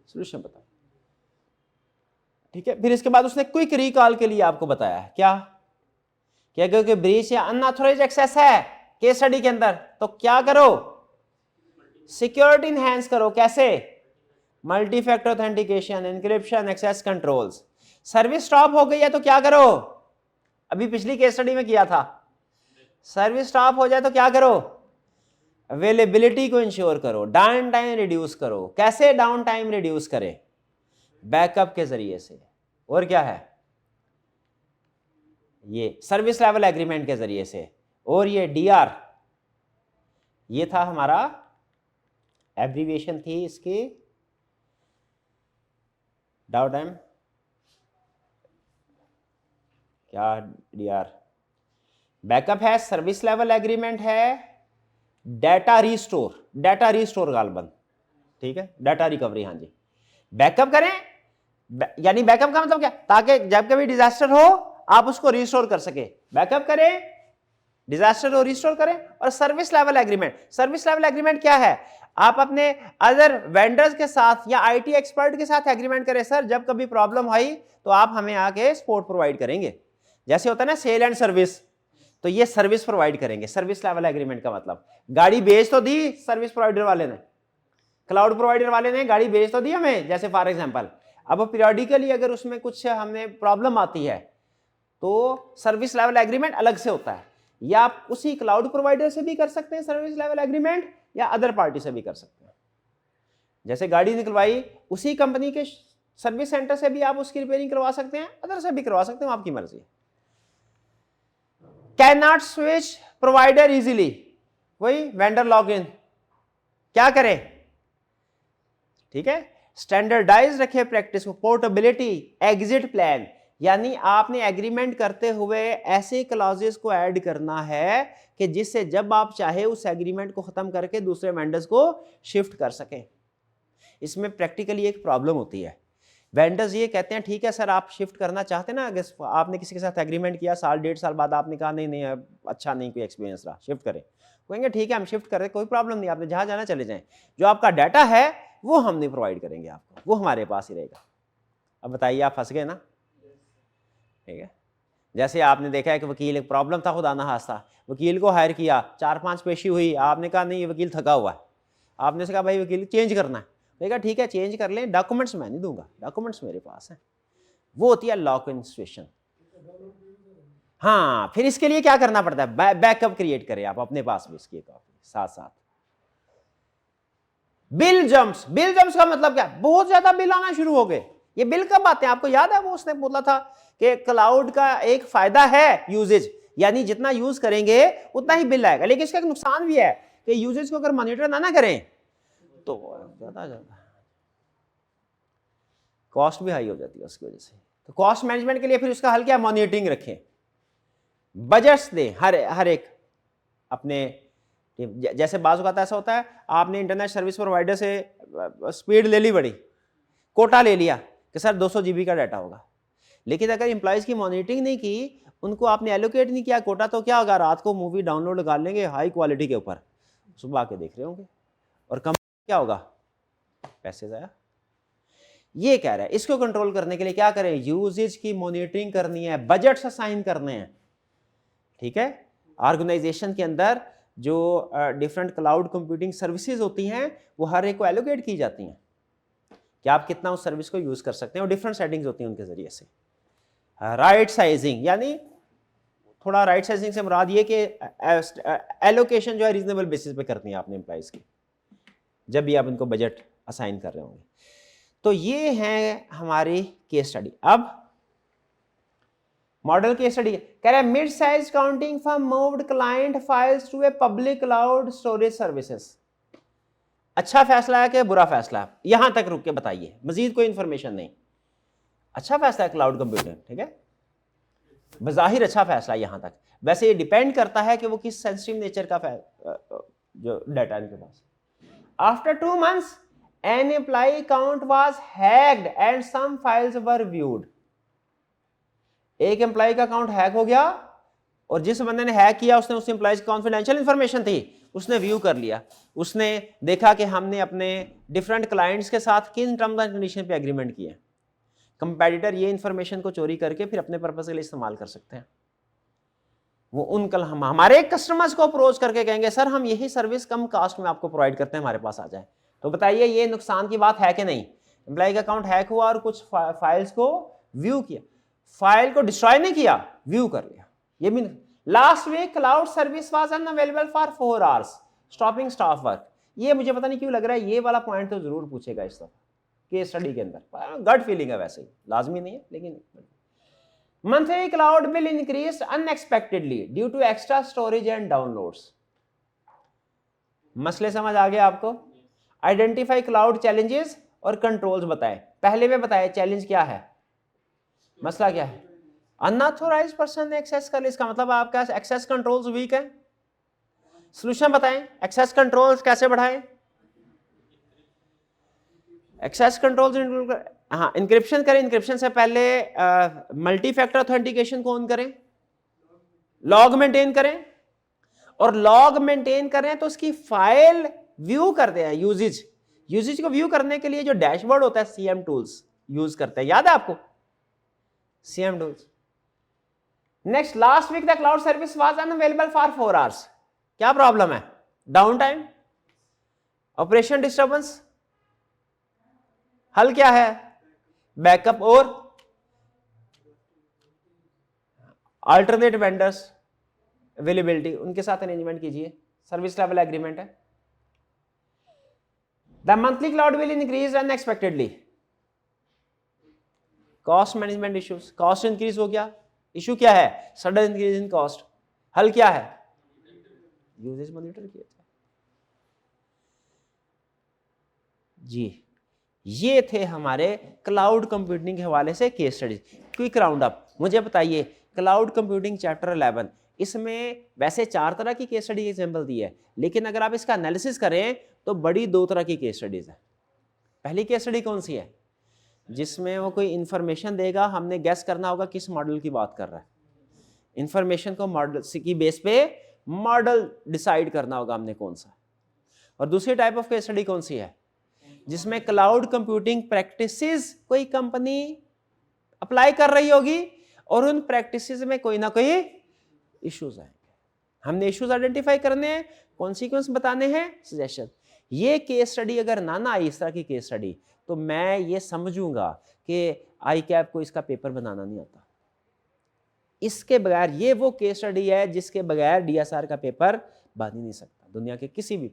सॉल्यूशन बताओ, ठीक है। फिर इसके बाद उसने क्विक रिकॉल के लिए आपको बताया है क्या, क्या क्योंकि ब्रीच या अनऑथराइज्ड एक्सेस है केस स्टडी के अंदर, तो क्या करो, सिक्योरिटी इनहैंस करो, कैसे, multi factor authentication, encryption, access controls. Service stop हो गई है तो क्या करो, अभी पिछली केस स्टडी में किया था, सर्विस स्टॉप हो जाए तो क्या करो, अवेलेबिलिटी को इंश्योर करो, डाउन टाइम रिड्यूस करो। कैसे डाउन टाइम रिड्यूस करें, बैकअप के जरिए से, और क्या है, ये सर्विस लेवल एग्रीमेंट के जरिए से, और ये डीआर, ये था हमारा एब्रीविएशन थी इसकी, डाउन टाइम क्या, डीआर, बैकअप है, सर्विस लेवल एग्रीमेंट है, डाटा रिस्टोर गालबन, ठीक है, डाटा रिकवरी, हाँ जी। बैकअप करें, यानी बैकअप का मतलब क्या, ताकि जब कभी डिजास्टर हो आप उसको रिस्टोर कर सके, बैकअप करें, डिजास्टर को रिस्टोर करें। और service level agreement, service level agreement क्या है, आप अपने अदर वेंडर्स के साथ या आईटी एक्सपर्ट के साथ एग्रीमेंट करें, सर जब कभी प्रॉब्लम आई तो आप हमें आके सपोर्ट प्रोवाइड करेंगे, जैसे होता है ना सेल एंड सर्विस, तो ये सर्विस प्रोवाइड करेंगे। सर्विस लेवल एग्रीमेंट का मतलब, गाड़ी बेच तो दी सर्विस प्रोवाइडर वाले ने, क्लाउड प्रोवाइडर वाले ने गाड़ी बेच तो दी हमें, जैसे फॉर एग्जांपल, अब पीरियडिकली अगर उसमें कुछ हमें प्रॉब्लम आती है तो सर्विस लेवल एग्रीमेंट अलग से होता है, या आप उसी क्लाउड प्रोवाइडर से भी कर सकते हैं सर्विस लेवल एग्रीमेंट, या अदर पार्टी से भी कर सकते हैं। जैसे गाड़ी निकलवाई, उसी कंपनी के सर्विस सेंटर से भी आप उसकी रिपेयरिंग करवा सकते हैं, अदर से भी करवा सकते हैं, आपकी मर्जी। Can not switch provider easily, वही वेंडर लॉग इन, क्या करें, ठीक है, स्टैंडर्डाइज रखे प्रैक्टिस को, पोर्टेबिलिटी, एग्जिट प्लान, यानी आपने एग्रीमेंट करते हुए ऐसे क्लॉजेस को ऐड करना है कि जिससे जब आप चाहे उस एग्रीमेंट को खत्म करके दूसरे वेंडर्स को शिफ्ट कर सकें। इसमें प्रैक्टिकली एक प्रॉब्लम होती है, वेंडर्स ये कहते हैं ठीक है सर आप शिफ्ट करना चाहते ना, अगर आपने किसी के साथ एग्रीमेंट किया, 1.5 साल बाद आपने कहा नहीं नहीं अच्छा नहीं कोई एक्सपीरियंस रहा, शिफ्ट करें, कहेंगे ठीक है हम शिफ्ट करें, कोई प्रॉब्लम नहीं, आपने जहाँ जाना चले जाएं, जो आपका डाटा है वो हम नहीं प्रोवाइड करेंगे आपको, वो हमारे पास ही रहेगा। अब बताइए आप फंस गए ना, ठीक है। जैसे आपने देखा है कि वकील, एक प्रॉब्लम था खुदा ना खास्ता, वकील को हायर किया, 4-5 पेशी हुई, आपने कहा नहीं ये वकील थका हुआ है, आपने से कहा भाई वकील चेंज करना है, देखा ठीक है चेंज कर लें, डॉक्यूमेंट्स मैं नहीं दूंगा, डॉक्यूमेंट्स मेरे पास हैं, वो होती है लॉक इन सिचुएशन। हाँ, फिर इसके लिए क्या करना पड़ता है, बैकअप क्रिएट करें आप अपने पास भी इसकी कॉपी साथ साथ। बिल जंप्स, बिल जंप्स का मतलब क्या, बहुत ज्यादा बिल आना शुरू हो गए। ये बिल कब आते हैं आपको याद है, वो उसने बोला था कि क्लाउड का एक फायदा है यूजेज, यानी जितना यूज करेंगे उतना ही बिल आएगा, लेकिन इसका एक नुकसान भी है कि यूजेज को अगर मॉनिटर ना करें तो ज्यादा कॉस्ट भी हाई हो जाती है उसकी वजह से, तो कॉस्ट मैनेजमेंट के लिए फिर उसका हल क्या, मॉनिटरिंग रखें, बजट्स दें हर एक अपने, जैसे बाज़ औक़ात ऐसा होता है आपने इंटरनेट सर्विस प्रोवाइडर से स्पीड ले ली, बड़ी कोटा ले लिया कि सर 200 GB का डाटा होगा, लेकिन अगर एम्प्लॉयज़ की मॉनिटरिंग नहीं की, उनको आपने एलोकेट नहीं किया कोटा, तो क्या होगा, रात को मूवी डाउनलोड कर लेंगे हाई क्वालिटी के ऊपर, सुबह आके देख रहे होंगे, और कम क्या होगा, पैसे ज़ाया। ये कह रहा है इसको कंट्रोल करने के लिए क्या करें, यूजेज की मॉनिटरिंग करनी है, बजट्स असाइन करने हैं, ठीक है। ऑर्गेनाइजेशन के अंदर जो डिफरेंट क्लाउड कंप्यूटिंग सर्विसेज होती हैं वो हर एक को एलोकेट की जाती हैं कि आप कितना उस सर्विस को यूज कर सकते हैं, और डिफरेंट सेटिंग्स होती हैं उनके जरिए से। राइट साइजिंग, यानी थोड़ा राइट साइजिंग से मुराद ये कि एलोकेशन जो है रीजनेबल बेसिस पे करनी है आपने एम्प्लॉइज की, जब भी आप इनको बजट असाइन कर रहे होंगे। तो ये है हमारी केस स्टडी। अब मॉडल केस स्टडी कह रहा है mid size counting firm moved client files to a public cloud storage services. अच्छा फैसला है कि बुरा फैसला है, यहां तक रुक के बताइए, मजीद कोई इंफॉर्मेशन नहीं। अच्छा फैसला है क्लाउड कंप्यूटिंग, ठीक है, बज़ाहिर अच्छा फैसला है यहां तक। वैसे ये डिपेंड करता है कि वो किस सेंसिटिव नेचर का जो डाटा इनके पास। After 2 months an employee account was hacked and some files were viewed। एक एम्प्लॉय का अकाउंट हैक हो गया और जिस बंदे ने हैक किया उसने उस एम्प्लॉय की कॉन्फिडेंशियल इंफॉर्मेशन थी उसने व्यू कर लिया, उसने देखा कि हमने अपने डिफरेंट क्लाइंट्स के साथ किन टर्म्स एंड कंडीशन पे एग्रीमेंट किए। कंपेटिटर ये इंफॉर्मेशन को चोरी करके फिर अपने पर्पस के लिए इस्तेमाल कर सकते हैं। वो हम हमारे कस्टमर्स को अप्रोच करके कहेंगे सर हम यही सर्विस कम कास्ट में आपको प्रोवाइड करते हैं, हमारे पास आ जाए। तो बताइए ये नुकसान की बात है कि नहीं। एम्प्लॉय का अकाउंट हैक हुआ और कुछ फाइल्स को व्यू किया, फाइल को डिस्ट्रॉय नहीं किया, व्यू कर लिया। ये भी last week cloud service was unavailable for 4 hours stopping staff work. ये मुझे पता नहीं क्यों लग रहा है ये वाला पॉइंट तो जरूर पूछेगा इस दफा केस स्टडी के अंदर, गट फीलिंग है, वैसे ही लाजमी नहीं है लेकिन। Monthly cloud bill increase unexpectedly due to extra storage and downloads. मसले समझ आ गए आपको। आइडेंटिफाई क्लाउड चैलेंजेस और कंट्रोल्स बताएं। पहले में बताया चैलेंज क्या है, मसला क्या है। अनऑथोराइज्ड पर्सन ने एक्सेस कर लिया, इसका मतलब आपका एक्सेस कंट्रोल्स वीक है। सॉल्यूशन बताएं, एक्सेस कंट्रोल्स कैसे बढ़ाएं। एक्सेस कंट्रोल्स हाँ इंक्रिप्शन करें, इंक्रिप्शन से पहले मल्टी फैक्टर ऑथेंटिकेशन को ऑन करें, लॉग मेंटेन करें, और लॉग मेंटेन करें तो उसकी फाइल व्यू करते हैं। यूजेज को व्यू करने के लिए जो डैशबोर्ड होता है सीएम टूल्स यूज करते हैं, याद है आपको CM tools. Next, last week the cloud service was unavailable for 4 hours। क्या प्रॉब्लम है, डाउन टाइम, ऑपरेशन डिस्टर्बेंस। हल क्या है, बैकअप और अल्टरनेट वेंडर्स अवेलेबिलिटी, उनके साथ अरेंजमेंट कीजिए, सर्विस लेवल एग्रीमेंट है। The monthly cloud bill increase unexpectedly, cost management issues, cost increase हो गया। इशू क्या है, सडन इंक्रीज इन कॉस्ट। हल क्या है, यूजेज मॉनिटर किया जाए। जी ये थे हमारे क्लाउड कंप्यूटिंग के हवाले से case study. Quick round up, मुझे बताइए क्लाउड कंप्यूटिंग चैप्टर 11, इसमें वैसे 4 तरह की केस स्टडी एग्जाम्पल दी है, लेकिन अगर आप इसका एनालिसिस करें तो बड़ी 2 तरह की केस स्टडीज है। पहली केस स्टडी कौन सी है, जिसमें वो कोई इंफॉर्मेशन देगा, हमने गैस करना होगा किस मॉडल की बात कर रहा है। इंफॉर्मेशन को मॉडल की बेस पे मॉडल डिसाइड करना होगा हमने कौन सा। और दूसरी टाइप ऑफ केस स्टडी कौन सी है, जिसमें क्लाउड कंप्यूटिंग प्रैक्टिसेस कोई कंपनी अप्लाई कर रही होगी और उन प्रैक्टिसेस में कोई ना कोई इश्यूज आएंगे, हमने इश्यूज आइडेंटिफाई करने हैं, कॉन्सिक्वेंस बताने हैं, सजेशन। ये केस स्टडी अगर ना आई, इस तरह की केस स्टडी, तो मैं ये समझूंगा कि आई कैप को इसका पेपर बनाना नहीं आता। इसके बगैर ये वो केस स्टडी है जिसके बगैर डीएसआर का पेपर बन ही नहीं सकता दुनिया के किसी भी।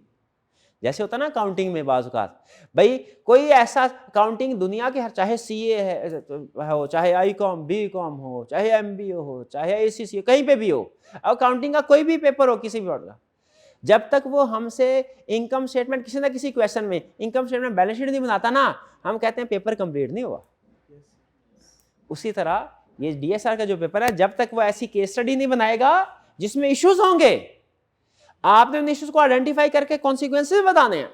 जैसे होता ना अकाउंटिंग में बाज़ औक़ात, भाई कोई ऐसा अकाउंटिंग दुनिया के, चाहे सीए हो, चाहे आईकॉम बीकॉम हो, चाहे एमबीए हो, चाहे एसीसी, कहीं पे भी हो, अकाउंटिंग का कोई भी पेपर हो किसी भी बोर्ड का, जब तक वो हमसे इनकम स्टेटमेंट किसी ना किसी क्वेश्चन में इनकम स्टेटमेंट बैलेंस शीट नहीं बनाता ना, हम कहते हैं पेपर कंप्लीट नहीं हुआ। उसी तरह ये DSR का जो पेपर है, जब तक वो ऐसी केस स्टडी नहीं बनाएगा जिसमें इश्यूज होंगे, आपने उन इश्यूज को आइडेंटिफाई करके कॉन्सिक्वेंसेस बताने हैं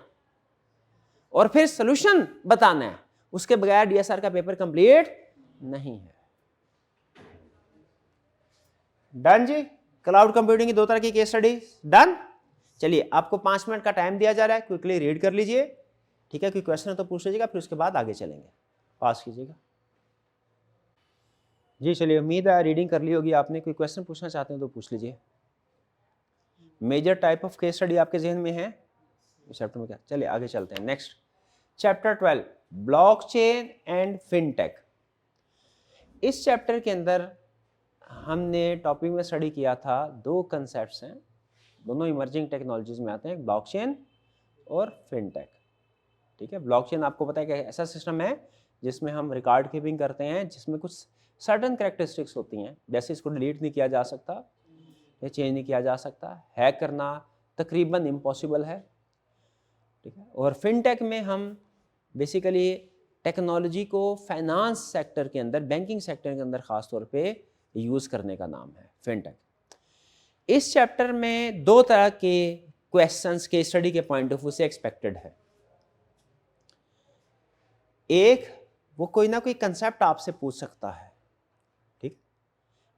और फिर सोल्यूशन बताना है, उसके बगैर DSR का पेपर कंप्लीट नहीं है। डन जी। क्लाउड कंप्यूटिंग की 2 तरह की केस स्टडी डन। चलिए, आपको 5 मिनट का टाइम दिया जा रहा है, क्विकली रीड कर लीजिए, ठीक है। कोई क्वेश्चन है तो पूछ लीजिएगा, फिर उसके बाद आगे चलेंगे। पास कीजिएगा जी। चलिए, उम्मीद है रीडिंग कर ली होगी आपने। कोई क्वेश्चन पूछना चाहते हैं तो पूछ लीजिए। Major type of case study आपके जहन में है इस चैप्टर में क्या? चलिए आगे चलते हैं। Next chapter 12, blockchain and fintech. इस चैप्टर के अंदर हमने टॉपिक में स्टडी किया था 2 कंसेप्ट्स हैं, दोनों इमर्जिंग टेक्नोलॉजीज में आते हैं, ब्लॉकचेन और फिनटेक, ठीक है। ब्लॉकचेन आपको पता है कि ऐसा सिस्टम है जिसमें हम रिकॉर्ड कीपिंग करते हैं, जिसमें कुछ सर्टन कैरेक्टरिस्टिक्स होती हैं, जैसे इसको डिलीट नहीं किया जा सकता या चेंज नहीं किया जा सकता, हैक करना तकरीबन इम्पॉसिबल है, ठीक है। और फिनटेक में हम बेसिकली टेक्नोलॉजी को फाइनेंस सेक्टर के अंदर, बैंकिंग सेक्टर के अंदर ख़ास तौर पे यूज़ करने का नाम है फिनटेक। इस चैप्टर में 2 तरह के क्वेश्चंस के स्टडी के पॉइंट ऑफ व्यू से एक्सपेक्टेड है। एक, वो कोई ना कोई कंसेप्ट आपसे पूछ सकता है, ठीक।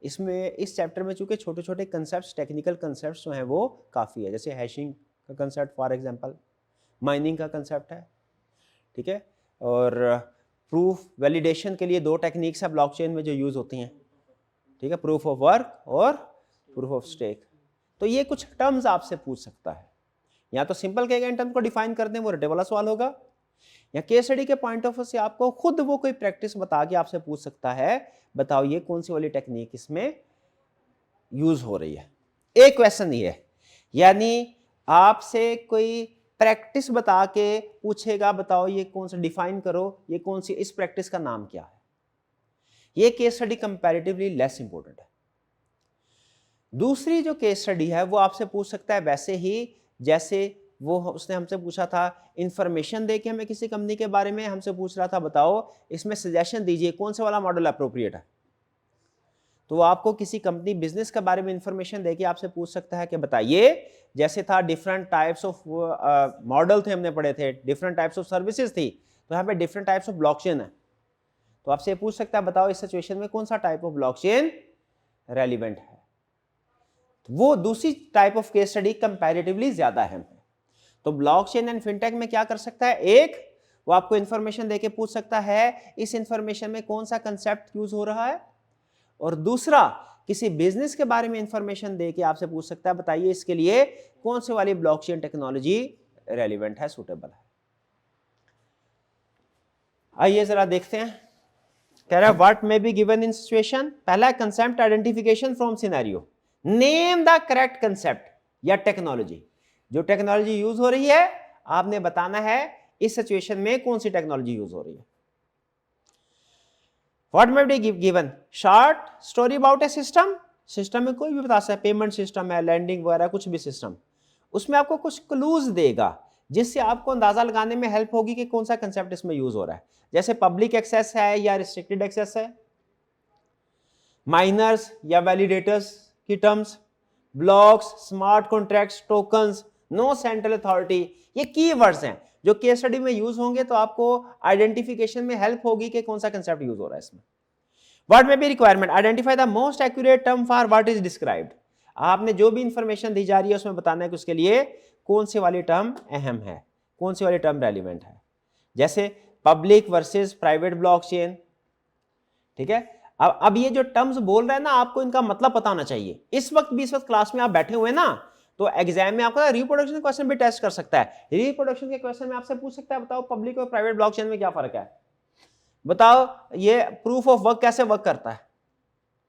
इसमें इस चैप्टर में चूंकि छोटे छोटे कंसेप्ट, टेक्निकल कंसेप्ट जो हैं वो काफ़ी है, जैसे हैशिंग का कंसेप्ट फॉर एग्जांपल, माइनिंग का कंसेप्ट है, ठीक है। और प्रूफ वैलिडेशन के लिए 2 टेक्निक्स है ब्लॉकचेन में जो यूज़ होती हैं, ठीक है, प्रूफ ऑफ वर्क और प्रूफ ऑफ स्टेक। तो ये कुछ टर्म्स आपसे पूछ सकता है, या तो सिंपल कहेगा इन टर्म को डिफाइन कर दें, वो रटे वाला सवाल होगा, या केस स्टडी के पॉइंट ऑफ व्यू से आपको खुद वो कोई प्रैक्टिस बता के आपसे पूछ सकता है, बताओ ये कौन सी वाली टेक्निक इसमें यूज हो रही है। एक क्वेश्चन ये है, यानी आपसे कोई प्रैक्टिस बता के पूछेगा, बताओ ये कौन सा, डिफाइन करो ये कौन सी, इस प्रैक्टिस का नाम क्या है। ये case study comparatively less important है। दूसरी जो केस स्टडी है वो आपसे पूछ सकता है वैसे ही जैसे वो उसने हमसे पूछा था, इंफॉर्मेशन दे के हमें किसी कंपनी के बारे में हमसे पूछ रहा था, बताओ इसमें सजेशन दीजिए कौन से वाला मॉडल अप्रोप्रिएट है। तो आपको किसी कंपनी बिजनेस के बारे में इंफॉर्मेशन देके आपसे पूछ सकता है कि बताइए, जैसे था डिफरेंट टाइप्स ऑफ मॉडल थे, हमने पढ़े थे, डिफरेंट टाइप्स ऑफ सर्विसेज थी, तो यहाँ पे डिफरेंट टाइप्स ऑफ ब्लॉकचेन है। तो आपसे पूछ सकता है बताओ इस सिचुएशन में कौन सा टाइप ऑफ ब्लॉकचेन रेलिवेंट है। तो वो दूसरी type of case study comparatively ज्यादा अहम है। तो ब्लॉकचेन एंड फिनटेक में क्या कर सकता है, एक वो आपको इंफॉर्मेशन देके पूछ सकता है इस इंफॉर्मेशन में कौन सा कंसेप्ट यूज हो रहा है, और दूसरा किसी बिजनेस के बारे में इंफॉर्मेशन देके आपसे पूछ सकता है बताइए इसके लिए कौन से वाली ब्लॉकचेन टेक्नोलॉजी रेलिवेंट है, सुटेबल है। आइए जरा देखते हैं, कह रहा है what may be given in situation. पहला concept identification from scenario, name the correct concept या टेक्नोलॉजी। जो टेक्नोलॉजी यूज हो रही है आपने बताना है इस सिचुएशन में कौन सी टेक्नोलॉजी यूज हो रही है। What may be given short story about A system, system में कोई भी बता सकता है, पेमेंट सिस्टम है, लैंडिंग वगैरह कुछ भी सिस्टम, उसमें आपको कुछ क्लूज देगा जिससे आपको अंदाजा लगाने में हेल्प होगी कि कौन सा कंसेप्ट इसमें यूज हो रहा है। जैसे पब्लिक एक्सेस है या रिस्ट्रिक्टेड एक्सेस है, माइनर्स या वैलिडेटर्स की terms, blocks, smart contracts, tokens, no central authority, ये कीवर्ड्स हैं जो केस स्टडी में यूज होंगे, तो आपको आइडेंटिफिकेशन में हेल्प होगी कि कौन सा कंसेप्ट यूज हो रहा है इसमें। What may B requirement, identify the most accurate term for what is described. आपने जो भी इंफॉर्मेशन दी जा रही है उसमें बताना है कि उसके लिए कौन सी वाली टर्म अहम है, कौन सी वाली टर्म रेलिवेंट है। जैसे पब्लिक वर्सेस प्राइवेट ब्लॉकचेन, ठीक है। अब ये जो टर्म्स बोल रहे हैं ना, आपको इनका मतलब पता होना चाहिए। इस वक्त क्लास में आप बैठे हुए ना, तो एग्जाम में आपको रिप्रोडक्शन क्वेश्चन भी टेस्ट कर सकता है। रिप्रोडक्शन के क्वेश्चन में आपसे पूछ सकता है बताओ पब्लिक और प्राइवेट ब्लॉकचेन में क्या फर्क है, बताओ ये प्रूफ ऑफ वर्क कैसे वर्क करता है,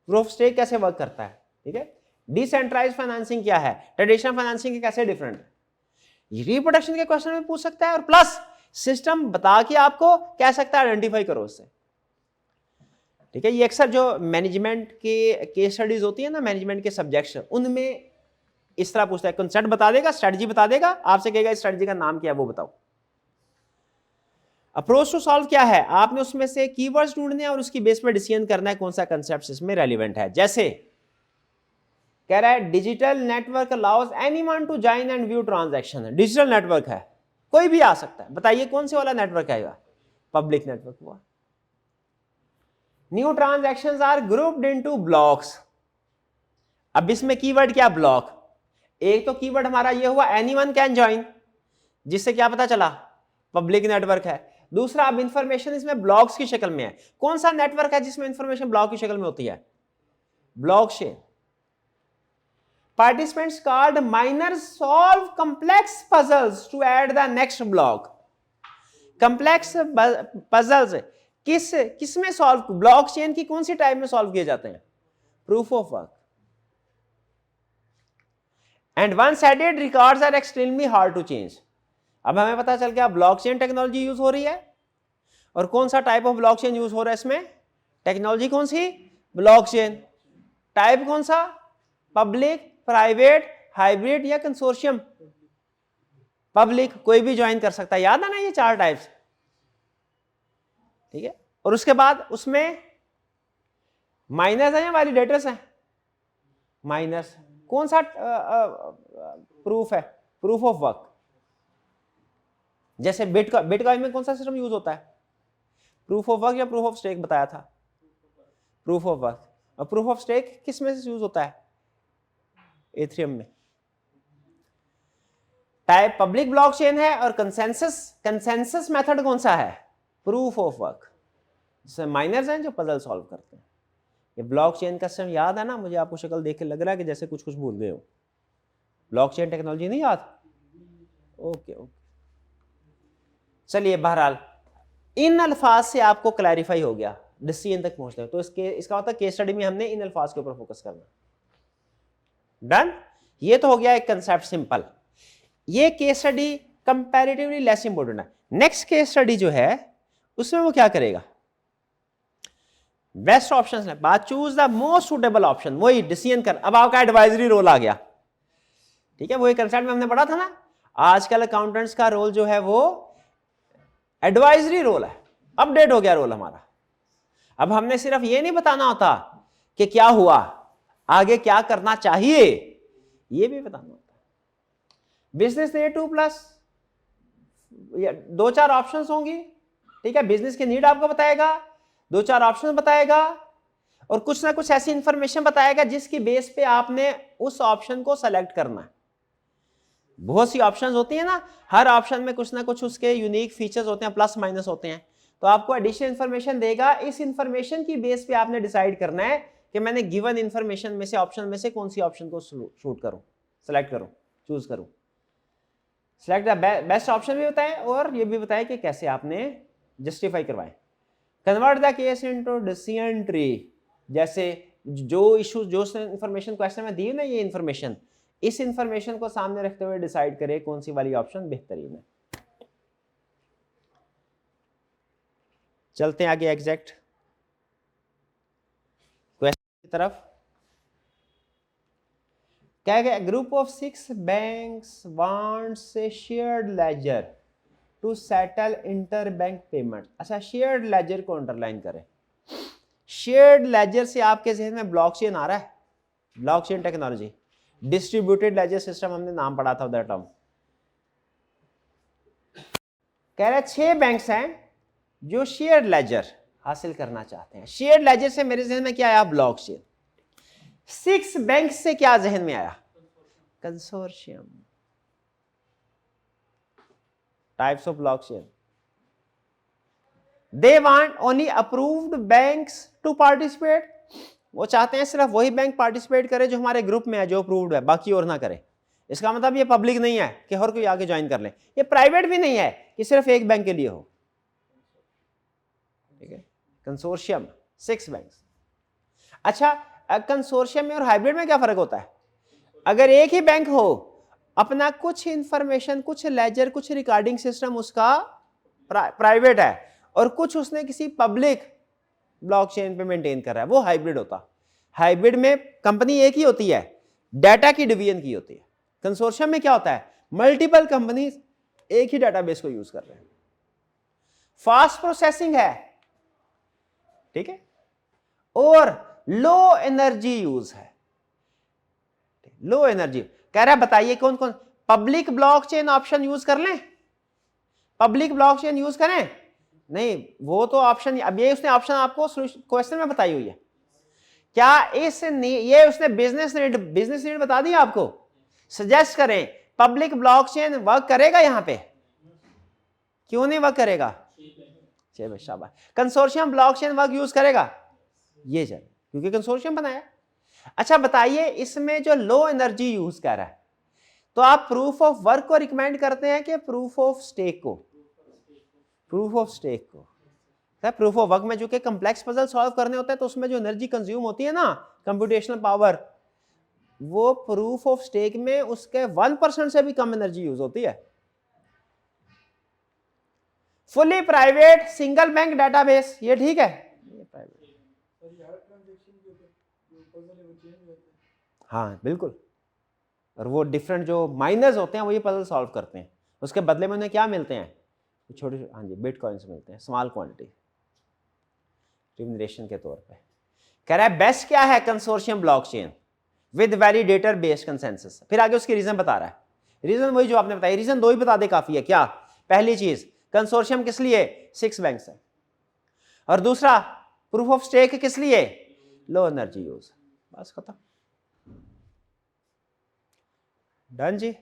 प्रूफ ऑफ स्टेक कैसे वर्क करता है, ठीक है। डिसेंट्रलाइज्ड फाइनेंसिंग क्या है, ट्रेडिशनल फाइनेंसिंग के कैसे डिफरेंट है, रिप्रोडक्शन के क्वेश्चन में पूछ सकता है। और प्लस सिस्टम बता के आपको कह सकता है आइडेंटिफाई करो उससे, ठीक है। ये अक्सर जो मैनेजमेंट के केस स्टडीज होती है ना, मैनेजमेंट के सब्जेक्ट्स, उनमें इस तरह पूछता है, कंसेप्ट बता देगा, स्ट्रेटजी बता देगा, आपसे कहेगा इस स्ट्रेटजी का नाम क्या है वो बताओ। अप्रोच टू सॉल्व क्या है, आपने उसमें से कीवर्ड्स ढूंढने हैं और उसकी बेस पर डिसीजन करना है कौन सा कंसेप्ट इसमें रेलिवेंट है। जैसे कह रहा है digital network allows anyone to join and view transaction. Digital network है, कोई भी आ सकता है, बताइए कौन से वाला नेटवर्क आएगा, पब्लिक नेटवर्क हुआ। New transactions are grouped into blocks. अब इसमें कीवर्ड क्या, ब्लॉक। एक तो कीवर्ड हमारा ये हुआ एनीवन कैन ज्वाइन, जिससे क्या पता चला पब्लिक नेटवर्क है। दूसरा, अब इंफॉर्मेशन इसमें ब्लॉक्स की शक्ल में है। कौन सा नेटवर्क है जिसमें इंफॉर्मेशन ब्लॉक की शक्ल में होती है, blockchain. Participants called miners solve complex puzzles to add the next block. Complex puzzles किस में सॉल्व, ब्लॉकचेन की कौन सी टाइप में सॉल्व किए जाते हैं, proof of work. And one sided records are extremely hard to change. अब हमें पता चल गया ब्लॉकचेन टेक्नोलॉजी यूज हो रही है, और कौन सा टाइप ऑफ ब्लॉकचेन यूज हो रहा है इसमें, टेक्नोलॉजी कौन सी, ब्लॉकचेन। टाइप कौन सा, पब्लिक, प्राइवेट, हाइब्रिड या कंसोर्शियम। पब्लिक कोई भी ज्वाइन कर सकता है, याद है ना ये 4 टाइप्स, ठीक है। और उसके बाद उसमें माइनर्स हैं या वैलिडेटर्स हैं, माइनर्स। कौन सा प्रूफ है, प्रूफ ऑफ वर्क। जैसे बिटकॉइन में कौन सा सिस्टम यूज होता है, प्रूफ ऑफ वर्क या प्रूफ ऑफ स्टेक बताया था, प्रूफ ऑफ वर्क। और प्रूफ ऑफ स्टेक किस में से यूज होता है, एथेरियम में। टाइप पब्लिक ब्लॉकचेन है, और कंसेंसस मेथड कौन सा है, प्रूफ ऑफ वर्क। जैसे माइनर्स हैं जो पजल सॉल्व करते हैं। ये ब्लॉकचेन का सिस्टम याद है ना, मुझे आपको शक्ल देख के लग रहा है कि जैसे कुछ भूल गए हो। ब्लॉकचेन टेक्नोलॉजी नहीं याद, ओके ओके। चलिए, बहरहाल इन अल्फाज से आपको क्लैरिफाई हो गया, डिसीजन तक पहुंचते हैं। तो इसका मतलब केस स्टडी में हमने इन अल्फाज के ऊपर फोकस करना। डन। ये तो हो गया एक कंसेप्ट सिंपल। ये case study comparatively less important है। नेक्स्ट केस स्टडी जो है उसमें वो क्या करेगा, बेस्ट ऑप्शन है, बात choose the most suitable option, वही डिसीजन कर। अब आपका एडवाइजरी रोल आ गया, ठीक है। वही कंसेप्ट में हमने पढ़ा था ना, आजकल अकाउंटेंट्स का रोल जो है वो एडवाइजरी रोल है, अपडेट हो गया रोल हमारा। अब हमने सिर्फ ये नहीं बताना होता कि क्या हुआ, आगे क्या करना चाहिए, ये भी बताना होता है। बिजनेस ने 2+ 2-4 ऑप्शंस होंगी, ठीक है। बिजनेस की नीड आपको बताएगा, 2-4 ऑप्शन बताएगा, और कुछ ना कुछ ऐसी इंफॉर्मेशन बताएगा जिसकी बेस पे आपने उस ऑप्शन को सेलेक्ट करना है। बहुत सी ऑप्शंस होती है ना, हर ऑप्शन में कुछ ना कुछ उसके यूनिक फीचर्स होते हैं, प्लस माइनस होते हैं। तो आपको एडिशनल इंफॉर्मेशन देगा, इस इंफॉर्मेशन की बेस पे आपने डिसाइड करना है कि मैंने गिवन इंफॉर्मेशन में से ऑप्शन में से कौन सी ऑप्शन को शूट करूं, सेलेक्ट करूं, चूज करूं। सेलेक्ट द बेस्ट ऑप्शन भी बताएं, और ये भी बताएं कि कैसे आपने जस्टिफाई करवाएं। Convert the case into decision tree. जैसे जो इशू, जो इंफॉर्मेशन क्वेश्चन में दी है ना, ये इंफॉर्मेशन, इस इंफॉर्मेशन को सामने रखते हुए डिसाइड करें कौन सी वाली ऑप्शन बेहतरीन है। चलते हैं आगे एग्जैक्ट क्वेश्चन की तरफ। क्या है, group of 6 banks wants a shared ledger to settle inter bank payment. अच्छा, शेयर्ड लेजर को अंडरलाइन करें। शेयर्ड लेजर से आपके जहन में ब्लॉकचेन आ रहा है, blockchain technology, distributed ledger system हमने नाम पढ़ा था उधर टर्म। कह रहे 6 बैंक्स हैं जो शेयर्ड लेजर हासिल करना चाहते हैं। शेयर्ड लेजर से मेरे जहन में क्या आया, ब्लॉकचेन। 6 बैंक से क्या जहन में आया, consortium. Types of blockchain, they want only approved banks to participate. वो चाहते हैं सिर्फ वही बैंक पार्टिसिपेट करे जो हमारे ग्रुप में है, जो अप्रूव्ड है, बाकी और ना करे। इसका मतलब ये पब्लिक नहीं है कि हर कोई आगे ज्वाइन कर ले, ये प्राइवेट भी नहीं है कि सिर्फ एक बैंक के लिए हो, ठीक है। Consortium 6 banks. अच्छा, कंसोर्शियम में और हाइब्रिड में क्या फर्क होता है? अगर एक ही बैंक हो, अपना कुछ इंफॉर्मेशन, कुछ लेजर, कुछ रिकॉर्डिंग सिस्टम उसका प्राइवेट है, और कुछ उसने किसी पब्लिक ब्लॉकचेन पे मेंटेन कर रहा है, वो हाइब्रिड होता। हाइब्रिड में कंपनी एक ही होती है, डाटा की डिवीजन की होती है। कंसोर्शियम में क्या होता है, मल्टीपल कंपनी एक ही डाटाबेस को यूज कर रहे हैं। फास्ट प्रोसेसिंग है, ठीक है, और लो एनर्जी यूज है, लो एनर्जी। कह रहा है बताइए कौन कौन। पब्लिक ब्लॉकचेन ऑप्शन यूज कर लें, पब्लिक ब्लॉकचेन यूज करें? नहीं, वो तो ऑप्शन, अब ये उसने ऑप्शन आपको क्वेश्चन में बताई हुई है। क्या ये उसने बिजनेस नीड बता दी आपको? सजेस्ट करें पब्लिक ब्लॉकचेन वर्क करेगा यहां पे? क्यों नहीं वर्क करेगा? शाबाश। कंसोर्शियम ब्लॉकचेन वर्क यूज करेगा? ये चल, क्योंकि कंसोर्शियम बनाया। अच्छा बताइए, इसमें जो लो एनर्जी यूज कर रहा है, तो आप प्रूफ ऑफ वर्क को रिकमेंड करते हैं कि प्रूफ ऑफ स्टेक को? प्रूफ ऑफ स्टेक को। प्रूफ ऑफ वर्क में जो कि कम्प्लेक्स पजल सॉल्व करने होता है, तो उसमें जो एनर्जी कंज्यूम होती है ना, कंप्यूटेशनल पावर, वो प्रूफ ऑफ स्टेक में उसके 1% से भी कम एनर्जी यूज होती है। Fully private single bank database, ये ठीक है? हाँ बिल्कुल, और वो डिफरेंट जो माइनर्स होते हैं वही पजल सॉल्व करते हैं, उसके बदले में उन्हें क्या मिलते हैं? छोटे, हाँ जी, बिटकॉइंस मिलते हैं, स्मॉल क्वांटिटी रिम्यूनरेशन के तौर पे। कह रहा है बेस्ट क्या है? Consortium blockchain with validator based consensus. फिर आगे उसकी रीजन बता रहा है, रीजन वही जो आपने बताया, रीजन 2 ही बता दे काफी है। क्या? पहली चीज, कंसोर्शियम किस लिए? 6 बैंक्स है, और दूसरा प्रूफ ऑफ स्टेक किस लिए? Low energy use. बस खत्म, डन जी।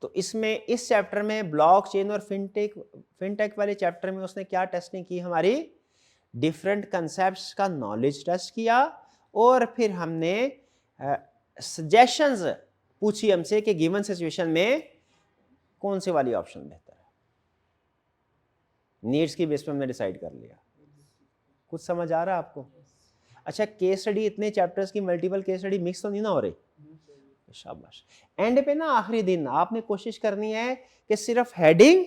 तो इसमें इस चैप्टर में ब्लॉकचेन और फिनटेक वाले चैप्टर में उसने क्या टेस्टिंग की? हमारी डिफरेंट कंसेप्ट्स का नॉलेज टेस्ट किया, और फिर हमने सजेशंस पूछी हमसे कि गिवन सिचुएशन में कौन सी वाली ऑप्शन बेहतर है। नीड्स की बेस पे हमने डिसाइड कर लिया। कुछ समझ आ रहा है आपको? अच्छा, केस स्टडी, इतने चैप्टर्स की मल्टीपल केस स्टडी मिक्स तो नहीं ना हो रही? शाबाश। एंड पे ना आखिरी दिन आपने कोशिश करनी है कि सिर्फ हेडिंग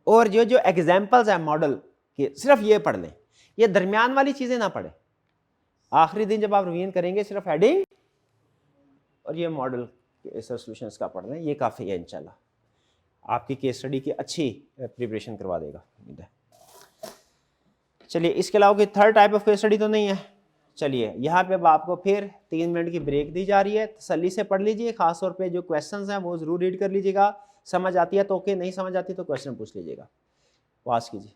और जो जो एग्जांपल्स है मॉडल के, सिर्फ ये पढ़ लें, ये दरमियान वाली चीजें ना पढ़े। आखिरी दिन जब आप रिवीजन करेंगे, सिर्फ हेडिंग और ये मॉडल के सॉल्यूशंस का पढ़ लें, ये काफी है इंशाल्लाह। आपकी केस स्टडी की अच्छी प्रिपरेशन करवा देगा, उम्मीद है। चलिए, इसके अलावा कोई third type of case study तो नहीं है? चलिए, यहाँ पे अब आपको फिर 3 मिनट की ब्रेक दी जा रही है, तसल्ली से पढ़ लीजिए। खासतौर पे जो क्वेश्चंस हैं वो जरूर रीड कर लीजिएगा, समझ आती है तो ओके, नहीं समझ आती तो क्वेश्चन पूछ लीजिएगा। पास कीजिए।